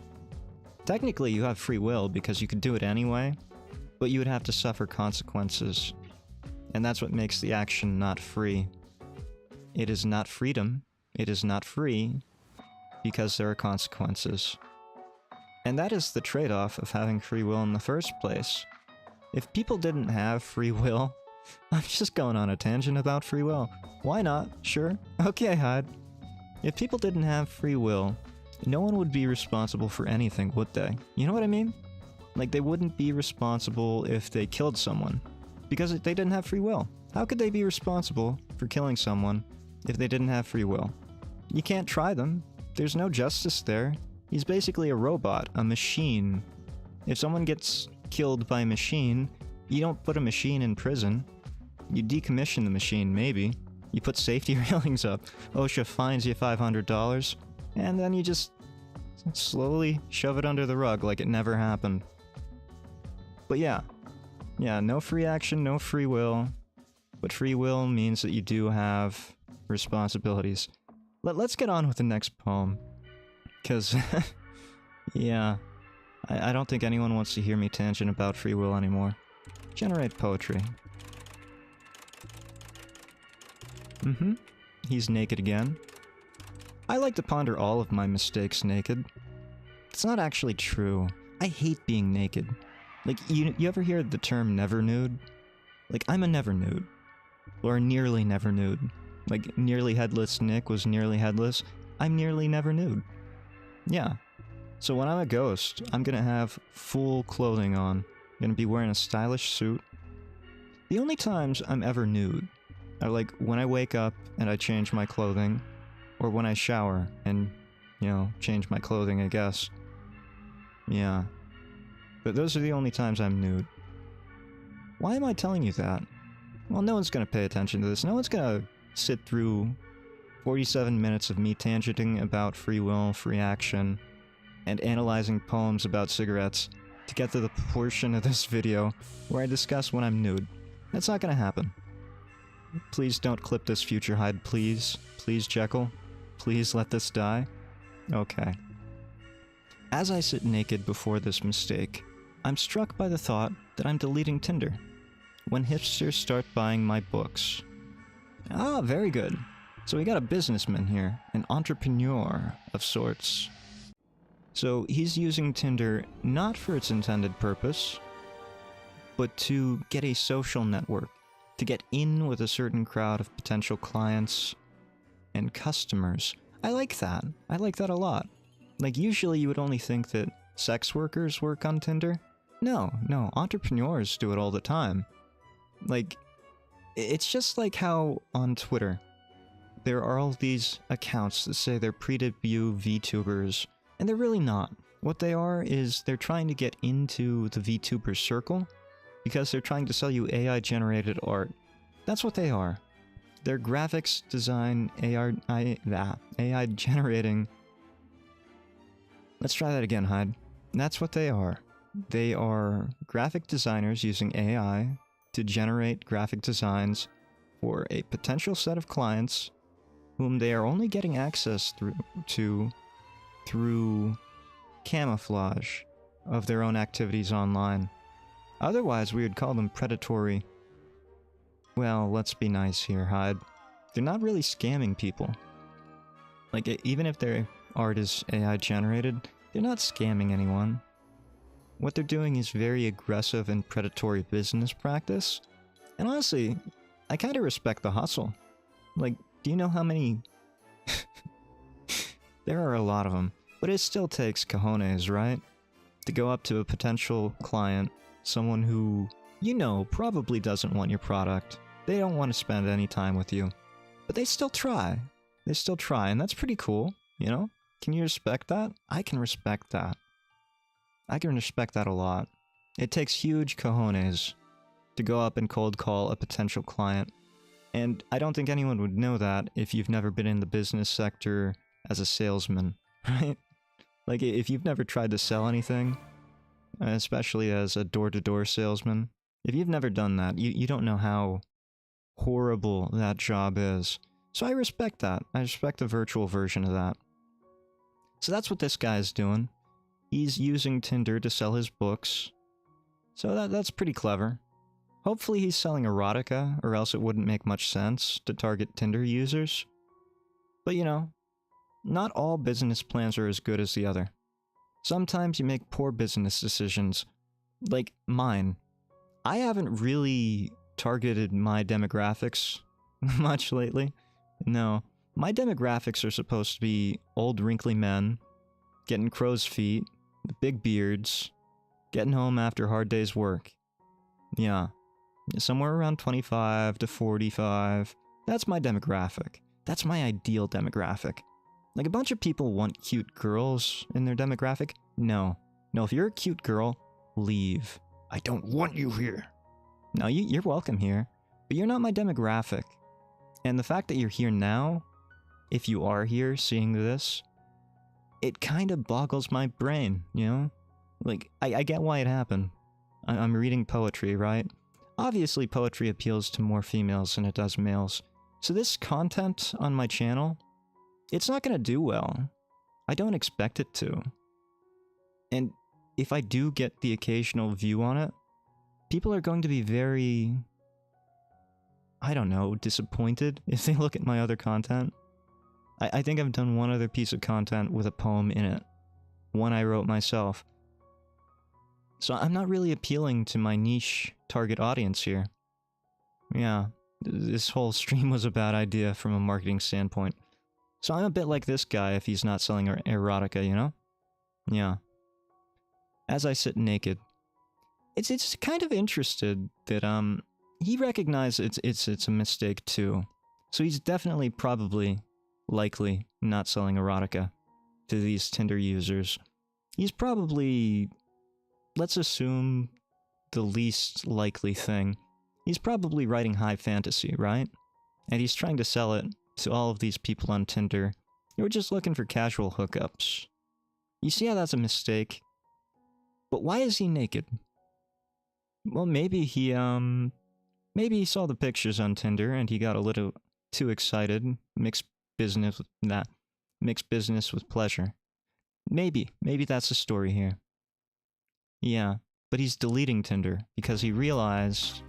Technically, you have free will because you could do it anyway, but you would have to suffer consequences. And that's what makes the action not free. It is not freedom. It is not free because there are consequences. And that is the trade-off of having free will in the first place. If people didn't have free will... I'm just going on a tangent about free will. Why not? Sure. Okay, Hyde. If people didn't have free will, no one would be responsible for anything, would they? You know what I mean? Like, they wouldn't be responsible if they killed someone, because they didn't have free will. How could they be responsible for killing someone if they didn't have free will? You can't try them. There's no justice there. He's basically a robot, a machine. If someone gets killed by a machine, you don't put a machine in prison. You decommission the machine, maybe. You put safety railings up. OSHA fines you $500. And then you just slowly shove it under the rug like it never happened. But yeah. Yeah, no free action, no free will. But free will means that you do have responsibilities. Let's get on with the next poem. Because, yeah, I don't think anyone wants to hear me tangent about free will anymore. Generate poetry. He's naked again. I like to ponder all of my mistakes naked. It's not actually true. I hate being naked. Like, you ever hear the term never nude? Like, I'm a never nude. Or nearly never nude. Like, nearly headless Nick was nearly headless. I'm nearly never nude. Yeah. So when I'm a ghost, I'm gonna have full clothing on. I'm gonna be wearing a stylish suit. The only times I'm ever nude are like when I wake up and I change my clothing, or when I shower and, you know, change my clothing, I guess. Yeah. But those are the only times I'm nude. Why am I telling you that? Well, no one's gonna pay attention to this. No one's gonna sit through 47 minutes of me tangenting about free will, free action, and analyzing poems about cigarettes to get to the portion of this video where I discuss when I'm nude. That's not gonna happen. Please don't clip this, future Hyde, please. Please, Jekyll. Please let this die. Okay. As I sit naked before this mistake, I'm struck by the thought that I'm deleting Tinder when hipsters start buying my books. Ah, very good. So we got a businessman here, an entrepreneur of sorts. So he's using Tinder not for its intended purpose, but to get a social network, to get in with a certain crowd of potential clients and customers. I like that. I like that a lot. Like, usually you would only think that sex workers work on Tinder. No, entrepreneurs do it all the time. Like, it's just like how on Twitter, there are all these accounts that say they're pre-debut VTubers, and they're really not. What they are is they're trying to get into the VTuber circle because they're trying to sell you AI-generated art. That's what they are. They're graphics design AI generating. Let's try that again, Hyde. That's what they are. They are graphic designers using AI to generate graphic designs for a potential set of clients whom they are only getting access through camouflage of their own activities online. Otherwise, we would call them predatory. Well, let's be nice here, Hyde. They're not really scamming people. Like, even if their art is AI generated, they're not scamming anyone. What they're doing is very aggressive and predatory business practice. And honestly, I kind of respect the hustle. Like, do you know how many... There are a lot of them. But it still takes cojones, right? To go up to a potential client, someone who, you know, probably doesn't want your product. They don't want to spend any time with you. But they still try. They still try, and that's pretty cool, you know? Can you respect that? I can respect that. I can respect that a lot. It takes huge cojones to go up and cold call a potential client. And I don't think anyone would know that if you've never been in the business sector as a salesman, right? Like, if you've never tried to sell anything, especially as a door-to-door salesman, if you've never done that, you don't know how horrible that job is. So I respect that. I respect the virtual version of that. So that's what this guy's doing. He's using Tinder to sell his books. So that's pretty clever. Hopefully he's selling erotica, or else it wouldn't make much sense to target Tinder users. But you know, not all business plans are as good as the other. Sometimes you make poor business decisions, like mine. I haven't really targeted my demographics much lately. No, my demographics are supposed to be old wrinkly men, getting crow's feet, with big beards, getting home after a hard day's work. Yeah, somewhere around 25 to 45. That's my demographic. That's my ideal demographic. Like, a bunch of people want cute girls in their demographic. No, if you're a cute girl, leave. I don't want you here. No, you're welcome here, but you're not my demographic. And the fact that you're here now, if you are here seeing this, it kind of boggles my brain, you know? Like, I get why it happened. I'm reading poetry, right? Obviously, poetry appeals to more females than it does males. So this content on my channel, it's not gonna do well. I don't expect it to. And if I do get the occasional view on it, people are going to be very, I don't know, disappointed if they look at my other content. I think I've done one other piece of content with a poem in it. One I wrote myself. So I'm not really appealing to my niche target audience here. Yeah, this whole stream was a bad idea from a marketing standpoint. So I'm a bit like this guy if he's not selling erotica, you know? Yeah. As I sit naked. It's kind of interested that, he recognized it's a mistake too. So he's definitely probably likely not selling erotica to these Tinder users. He's probably, let's assume, the least likely thing. He's probably writing high fantasy, right? And he's trying to sell it to all of these people on Tinder who are just looking for casual hookups. You see how that's a mistake? But why is he naked? Well, maybe he saw the pictures on Tinder and he got a little too excited. Mixed business with pleasure. Maybe that's the story here. Yeah, but he's deleting Tinder because he realized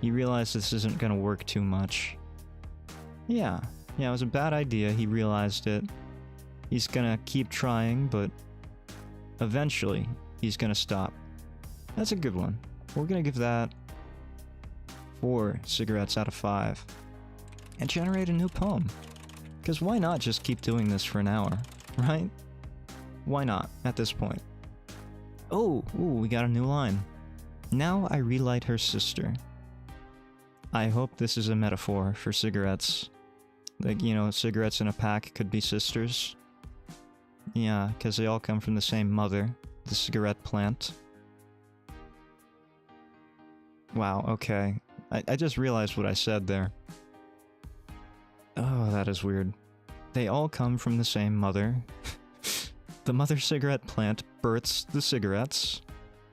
this isn't gonna work too much. Yeah, it was a bad idea. He realized it. He's gonna keep trying, but eventually he's gonna stop. That's a good one. We're gonna give that 4 cigarettes out of 5 and generate a new poem. Because why not just keep doing this for an hour, right? Why not at this point? Oh, we got a new line. Now I relight her sister. I hope this is a metaphor for cigarettes. Like, you know, cigarettes in a pack could be sisters. Yeah, because they all come from the same mother, the cigarette plant. Wow, okay. I just realized what I said there. Oh, that is weird. They all come from the same mother. The mother cigarette plant births the cigarettes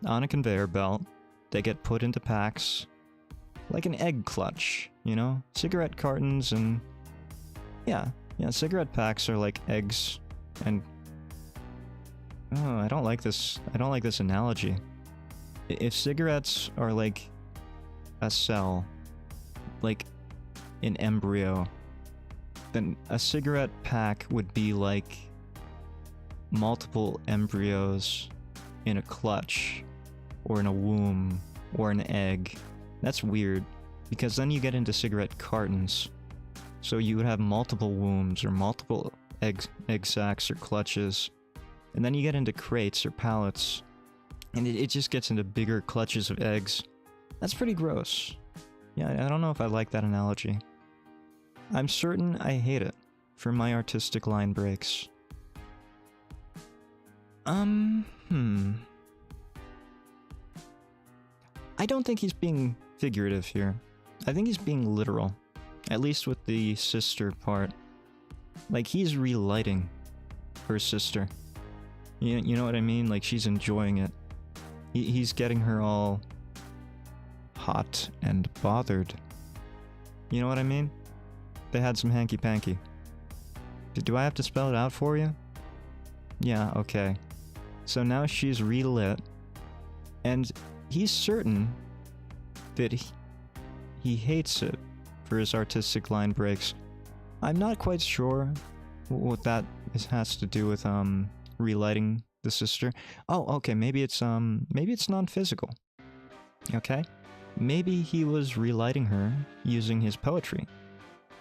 on a conveyor belt. They get put into packs. Like an egg clutch, you know? Cigarette cartons and... Yeah, cigarette packs are like eggs and... Oh, I don't like this analogy. If cigarettes are like a cell, like an embryo, then a cigarette pack would be like multiple embryos in a clutch, or in a womb, or an egg. That's weird, because then you get into cigarette cartons. So you would have multiple wombs, or multiple egg sacs, or clutches. And then you get into crates, or pallets. And it just gets into bigger clutches of eggs. That's pretty gross. Yeah, I don't know if I like that analogy. I'm certain I hate it for my artistic line breaks. I don't think he's being figurative here. I think he's being literal. At least with the sister part. Like, he's relighting her sister. You know what I mean? Like, she's enjoying it. He's getting her all hot and bothered. You know what I mean? They had some hanky-panky. Do I have to spell it out for you? Yeah, okay. So now she's relit, and he's certain that he hates it for his artistic line breaks. I'm not quite sure what that has to do with relighting the sister. Oh, okay, maybe it's non-physical. Okay? Maybe he was relighting her using his poetry,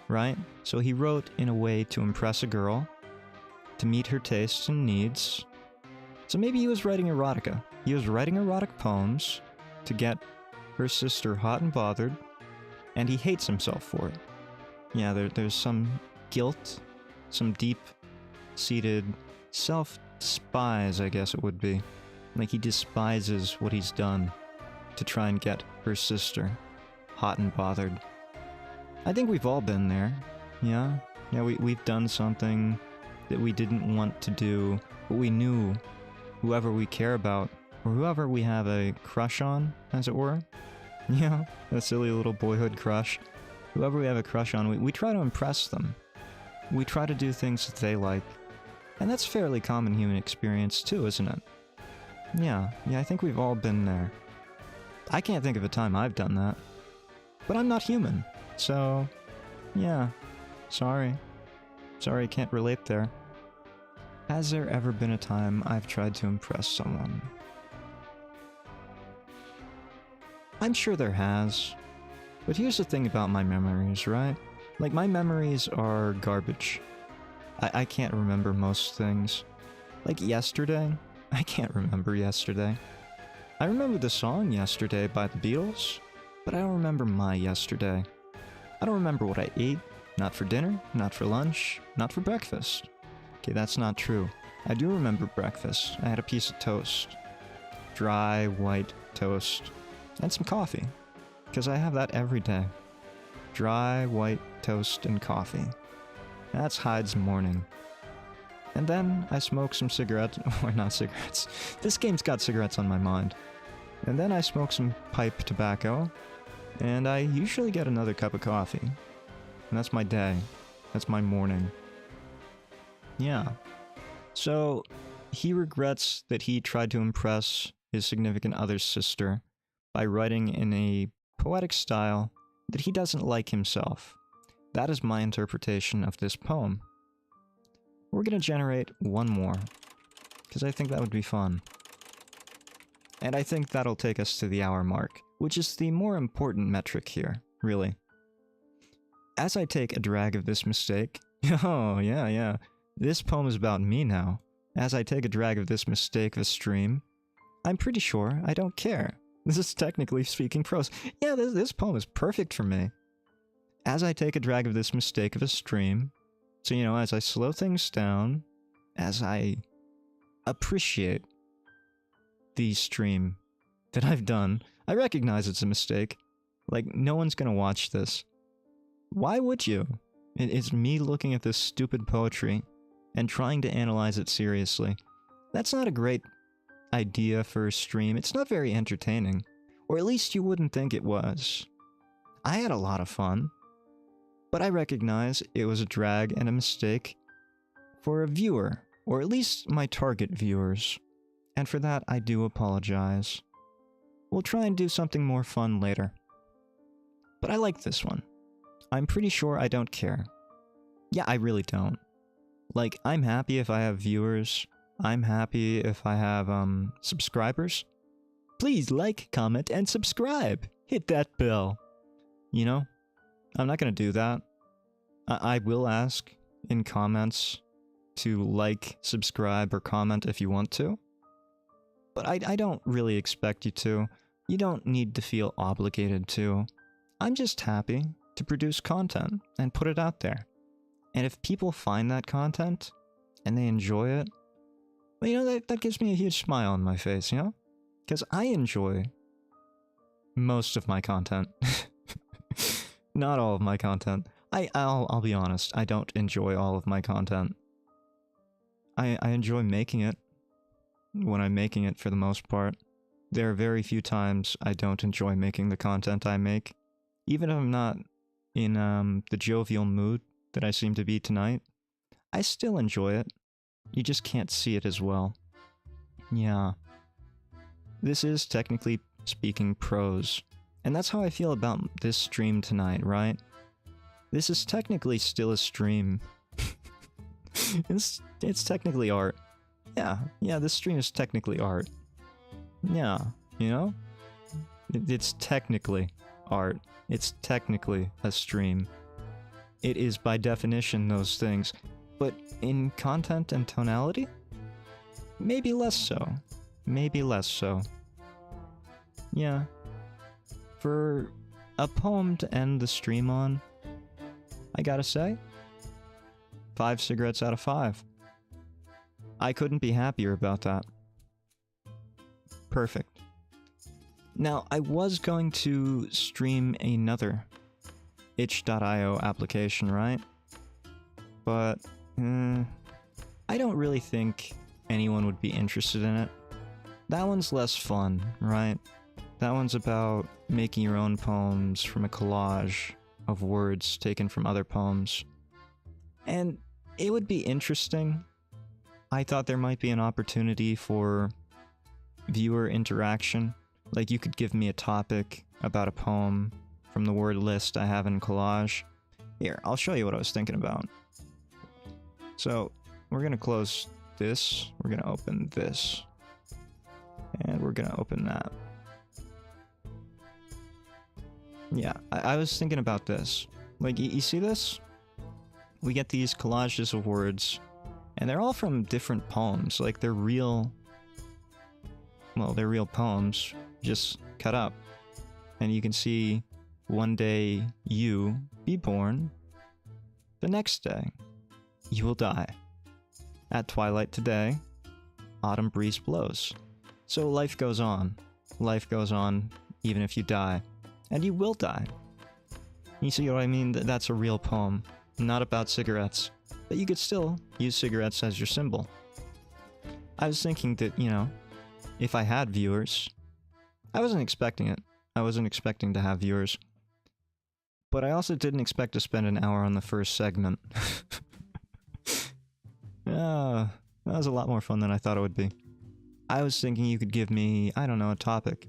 right? So he wrote in a way to impress a girl, to meet her tastes and needs. So maybe he was writing erotica. He was writing erotic poems to get her sister hot and bothered, and he hates himself for it. Yeah, there's some guilt, some deep-seated self-despise, I guess it would be. Like, he despises what he's done to try and get her sister hot and bothered. I think we've all been there. Yeah, we've done something that we didn't want to do, but we knew whoever we care about or whoever we have a crush on, as it were. Yeah, a silly little boyhood crush. Whoever we have a crush on, we try to impress them. We try to do things that they like. And that's fairly common human experience too, isn't it? Yeah, I think we've all been there. I can't think of a time I've done that. But I'm not human, so... yeah. Sorry. Sorry, I can't relate there. Has there ever been a time I've tried to impress someone? I'm sure there has. But here's the thing about my memories, right? Like, my memories are garbage. I can't remember most things. Like yesterday, I can't remember yesterday. I remember the song Yesterday by the Beatles, but I don't remember my yesterday. I don't remember what I ate, not for dinner, not for lunch, not for breakfast. Okay, that's not true. I do remember breakfast. I had a piece of toast. Dry, white toast. And some coffee. Because I have that every day. Dry, white toast and coffee. That's Hyde's morning. And then I smoke some cigarettes, or not cigarettes. This game's got cigarettes on my mind. And then I smoke some pipe tobacco, and I usually get another cup of coffee. And that's my day. That's my morning. Yeah. So, he regrets that he tried to impress his significant other's sister by writing in a poetic style that he doesn't like himself. That is my interpretation of this poem. We're gonna generate one more, because I think that would be fun. And I think that'll take us to the hour mark, which is the more important metric here, really. As I take a drag of this mistake... oh, yeah. This poem is about me now. As I take a drag of this mistake of a stream, I'm pretty sure I don't care. This is technically speaking prose. Yeah, this poem is perfect for me. As I take a drag of this mistake of a stream, so, you know, as I slow things down, as I appreciate the stream that I've done, I recognize it's a mistake. Like, no one's gonna watch this. Why would you? It's me looking at this stupid poetry and trying to analyze it seriously. That's not a great idea for a stream. It's not very entertaining. Or at least you wouldn't think it was. I had a lot of fun. But I recognize it was a drag and a mistake for a viewer, or at least my target viewers. And for that, I do apologize. We'll try and do something more fun later. But I like this one. I'm pretty sure I don't care. Yeah, I really don't. Like, I'm happy if I have viewers. I'm happy if I have, subscribers. Please like, comment, and subscribe! Hit that bell. You know? I'm not gonna do that. I will ask in comments to like, subscribe, or comment if you want to. But I don't really expect you to. You don't need to feel obligated to. I'm just happy to produce content and put it out there. And if people find that content and they enjoy it, well, you know, that gives me a huge smile on my face, you know? Because I enjoy most of my content. Not all of my content. I'll be honest, I don't enjoy all of my content. I enjoy making it, when I'm making it for the most part. There are very few times I don't enjoy making the content I make. Even if I'm not in the jovial mood that I seem to be tonight, I still enjoy it. You just can't see it as well. Yeah. This is, technically speaking, prose. And that's how I feel about this stream tonight, right? This is technically still a stream. It's technically art. Yeah, this stream is technically art. Yeah, you know? It's technically art. It's technically a stream. It is by definition those things. But in content and tonality? Maybe less so. Maybe less so. Yeah. For a poem to end the stream on, I gotta say, 5 cigarettes out of 5. I couldn't be happier about that. Perfect. Now, I was going to stream another itch.io application, right? But, I don't really think anyone would be interested in it. that one's less fun, right? That one's about making your own poems from a collage of words taken from other poems. And it would be interesting. I thought there might be an opportunity for viewer interaction. Like, you could give me a topic about a poem from the word list I have in collage. Here, I'll show you what I was thinking about. So, we're gonna close this, we're gonna open this, and we're gonna open that. Yeah, I was thinking about this. Like, you see this? We get these collages of words, and they're all from different poems. Like, they're real... Well, they're real poems, just cut up. And you can see, one day you be born, the next day you will die. At twilight today, autumn breeze blows. So life goes on. Life goes on even if you die. And you will die. You see what I mean? That's a real poem. Not about cigarettes. But you could still use cigarettes as your symbol. I was thinking that, you know, if I had viewers... I wasn't expecting it. I wasn't expecting to have viewers. But I also didn't expect to spend an hour on the first segment. Yeah, that was a lot more fun than I thought it would be. I was thinking you could give me, I don't know, a topic.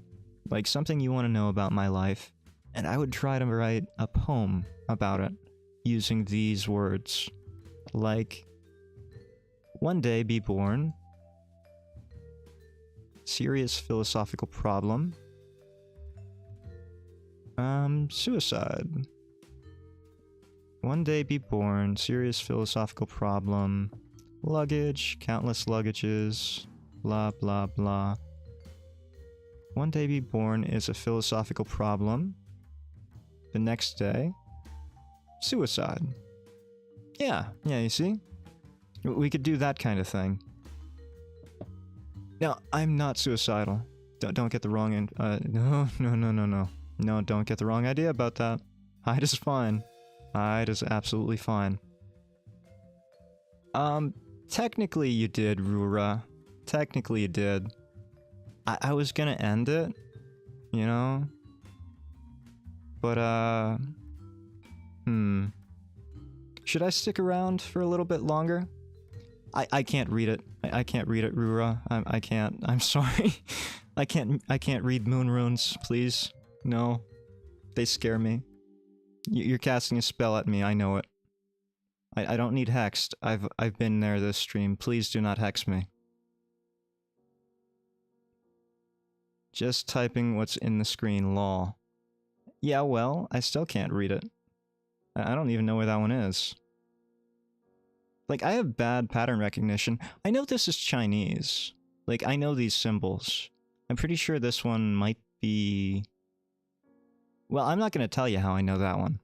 Like something you want to know about my life. And I would try to write a poem about it. Using these words. Like, one day be born. Serious philosophical problem. Suicide. One day be born, serious philosophical problem. Luggage, countless luggages, blah blah blah. One day be born is a philosophical problem. The next day, suicide. Yeah, you see? We could do that kind of thing. Now, I'm not suicidal. Don't get the wrong no. No, don't get the wrong idea about that. Hyde is fine. Hyde is absolutely fine. Technically you did, Rura. Technically you did. I was gonna end it, you know? But, should I stick around for a little bit longer? I can't read it. I can't read it, Rura. I can't. I'm sorry. I can't read moon runes, please. No. They scare me. You're casting a spell at me, I know it. I don't need hexed. I've been there this stream. Please do not hex me. Just typing what's in the screen, lol. Yeah, well, I still can't read it. I don't even know where that one is. Like, I have bad pattern recognition. I know this is Chinese. Like, I know these symbols. I'm pretty sure this one might be... Well, I'm not gonna tell you how I know that one.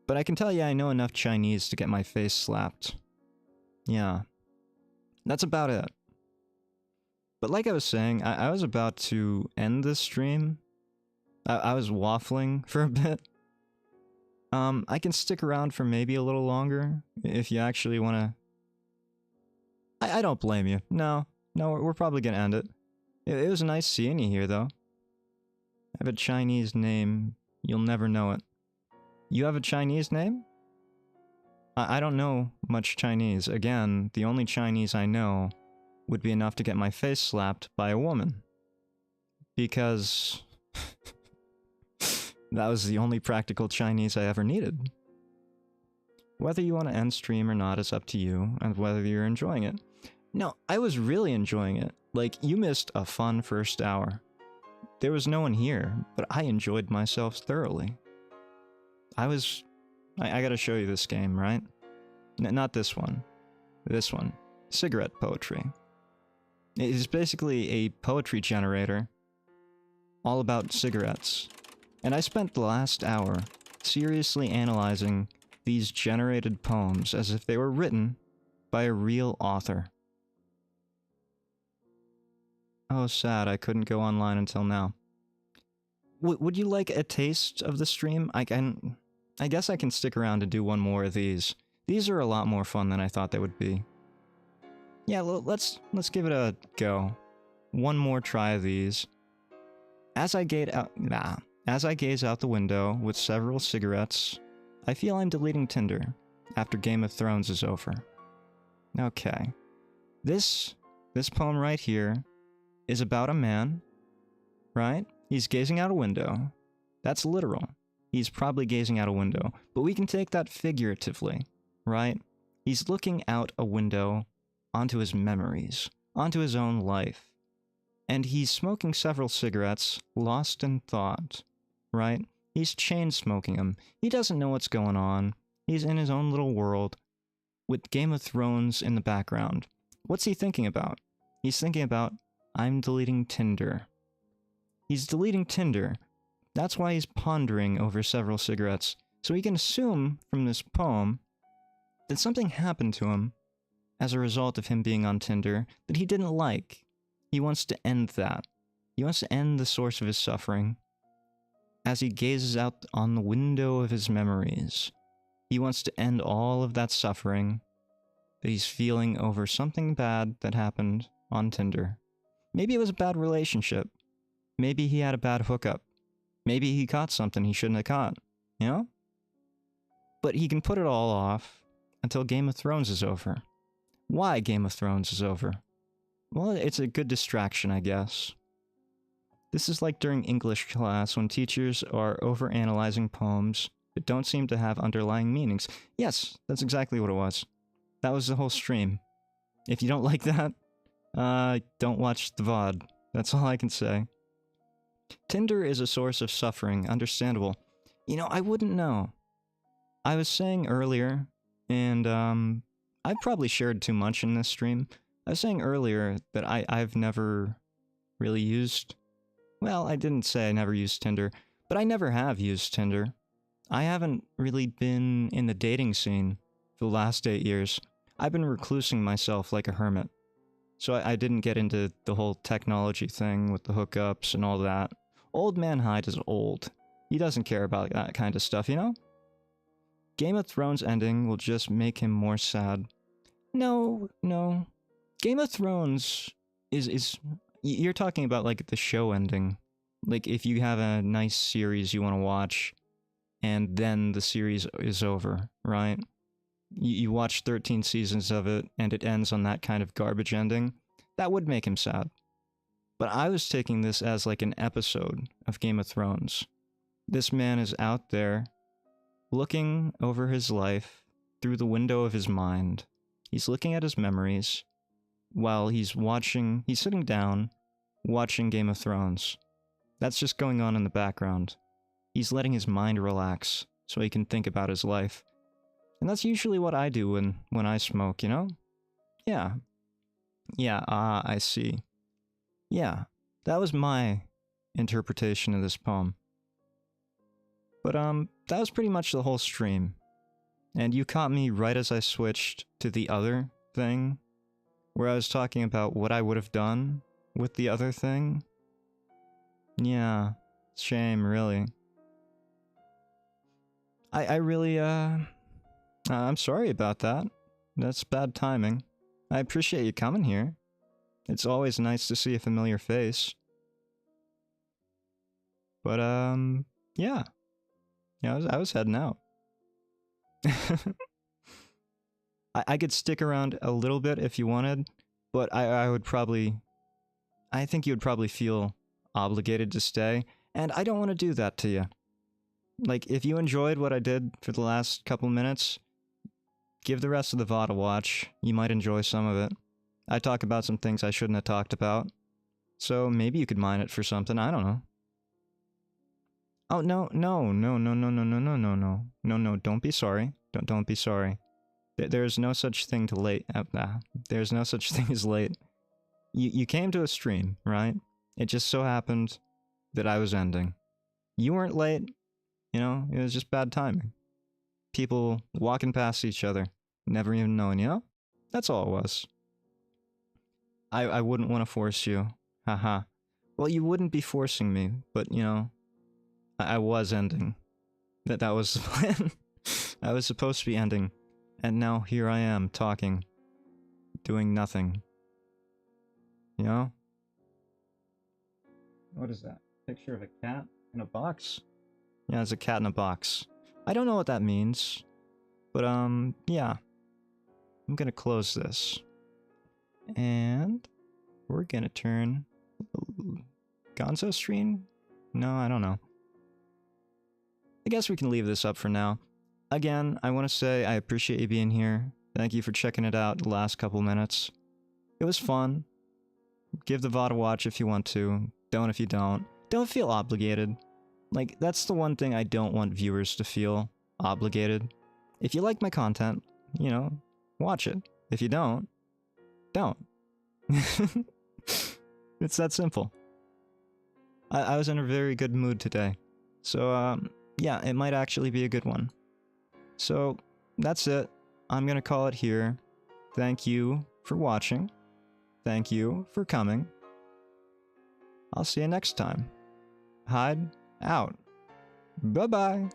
But I can tell you I know enough Chinese to get my face slapped. Yeah. That's about it. But like I was saying, I was about to end this stream. I was waffling for a bit. I can stick around for maybe a little longer, if you actually want to... I don't blame you. No, we're probably gonna end it. It was nice seeing you here, though. I have a Chinese name. You'll never know it. You have a Chinese name? I don't know much Chinese. Again, the only Chinese I know would be enough to get my face slapped by a woman. Because... that was the only practical Chinese I ever needed. Whether you want to end stream or not is up to you, and whether you're enjoying it. No, I was really enjoying it. Like, you missed a fun first hour. There was no one here, but I enjoyed myself thoroughly. I gotta show you this game, right? Not this one. This one. Cigarette poetry. It is basically a poetry generator all about cigarettes. And I spent the last hour seriously analyzing these generated poems as if they were written by a real author. Oh, sad, I couldn't go online until now. Would you like a taste of the stream? I guess I can stick around and do one more of these. These are a lot more fun than I thought they would be. Yeah, let's give it a go. one more try of these. As I gaze out the window with several cigarettes, I feel I'm deleting Tinder after Game of Thrones is over. Okay. This poem right here is about a man, right? He's gazing out a window. That's literal. He's probably gazing out a window, but we can take that figuratively, right? He's looking out a window onto his memories, onto his own life. And he's smoking several cigarettes, lost in thought, right? He's chain smoking them. He doesn't know what's going on. He's in his own little world with Game of Thrones in the background. What's he thinking about? He's thinking about, I'm deleting Tinder. He's deleting Tinder. That's why he's pondering over several cigarettes. So we can assume from this poem that something happened to him as a result of him being on Tinder that he didn't like. He wants to end that. He wants to end the source of his suffering. As he gazes out on the window of his memories, he wants to end all of that suffering that he's feeling over something bad that happened on Tinder. Maybe it was a bad relationship. Maybe he had a bad hookup. Maybe he caught something he shouldn't have caught, you know? But he can put it all off until Game of Thrones is over. Why Game of Thrones is over? Well, it's a good distraction, I guess. This is like during English class when teachers are overanalyzing poems that don't seem to have underlying meanings. Yes, that's exactly what it was. That was the whole stream. If you don't like that, don't watch the VOD. That's all I can say. Tinder is a source of suffering, understandable. You know, I wouldn't know. I was saying earlier, and I probably shared too much in this stream. I was saying earlier that I've never really used... Well, I didn't say I never used Tinder, but I never have used Tinder. I haven't really been in the dating scene for the last 8 years. I've been reclusing myself like a hermit. So I didn't get into the whole technology thing with the hookups and all that. Old man Hyde is old. He doesn't care about that kind of stuff, you know? Game of Thrones ending will just make him more sad. No. Game of Thrones is... You're talking about, like, the show ending. Like, if you have a nice series you want to watch, and then the series is over, right? You watch 13 seasons of it, and it ends on that kind of garbage ending. That would make him sad. But I was taking this as, like, an episode of Game of Thrones. This man is out there, looking over his life through the window of his mind. He's looking at his memories, while he's sitting down, watching Game of Thrones. That's just going on in the background. He's letting his mind relax, so he can think about his life. And that's usually what I do when I smoke, you know? Yeah. I see. Yeah, that was my interpretation of this poem. But, that was pretty much the whole stream. And you caught me right as I switched to the other thing, where I was talking about what I would have done with the other thing. Yeah, shame, really. I really, I'm sorry about that. That's bad timing. I appreciate you coming here. It's always nice to see a familiar face. But, yeah. Yeah, I was heading out. I could stick around a little bit if you wanted, but I think you would probably feel obligated to stay, and I don't want to do that to you. Like, if you enjoyed what I did for the last couple minutes, give the rest of the VOD a watch. You might enjoy some of it. I talk about some things I shouldn't have talked about, so maybe you could mine it for something, I don't know. Oh, no, don't be sorry. Don't be sorry. There's no such thing to late. There's no such thing as late. You came to a stream, right? It just so happened that I was ending. You weren't late. You know, it was just bad timing. People walking past each other, never even knowing, you know? That's all it was. I wouldn't want to force you. Haha. Well, you wouldn't be forcing me, but, you know, I was ending. That was the plan. I was supposed to be ending. And now here I am, talking. Doing nothing. You know? What is that? Picture of a cat in a box? Yeah, it's a cat in a box. I don't know what that means. But, yeah. I'm gonna close this. And we're gonna turn Gonzo screen? No, I don't know. I guess we can leave this up for now. Again, I want to say I appreciate you being here. Thank you for checking it out the last couple minutes. It was fun. Give the VOD a watch if you want to. Don't if you don't. Don't feel obligated. Like, that's the one thing I don't want viewers to feel obligated. If you like my content, you know, watch it. If you don't, don't. It's that simple. I was in a very good mood today. So, yeah, it might actually be a good one. So, that's it. I'm gonna call it here. Thank you for watching. Thank you for coming. I'll see you next time. Hyde out. Bye-bye.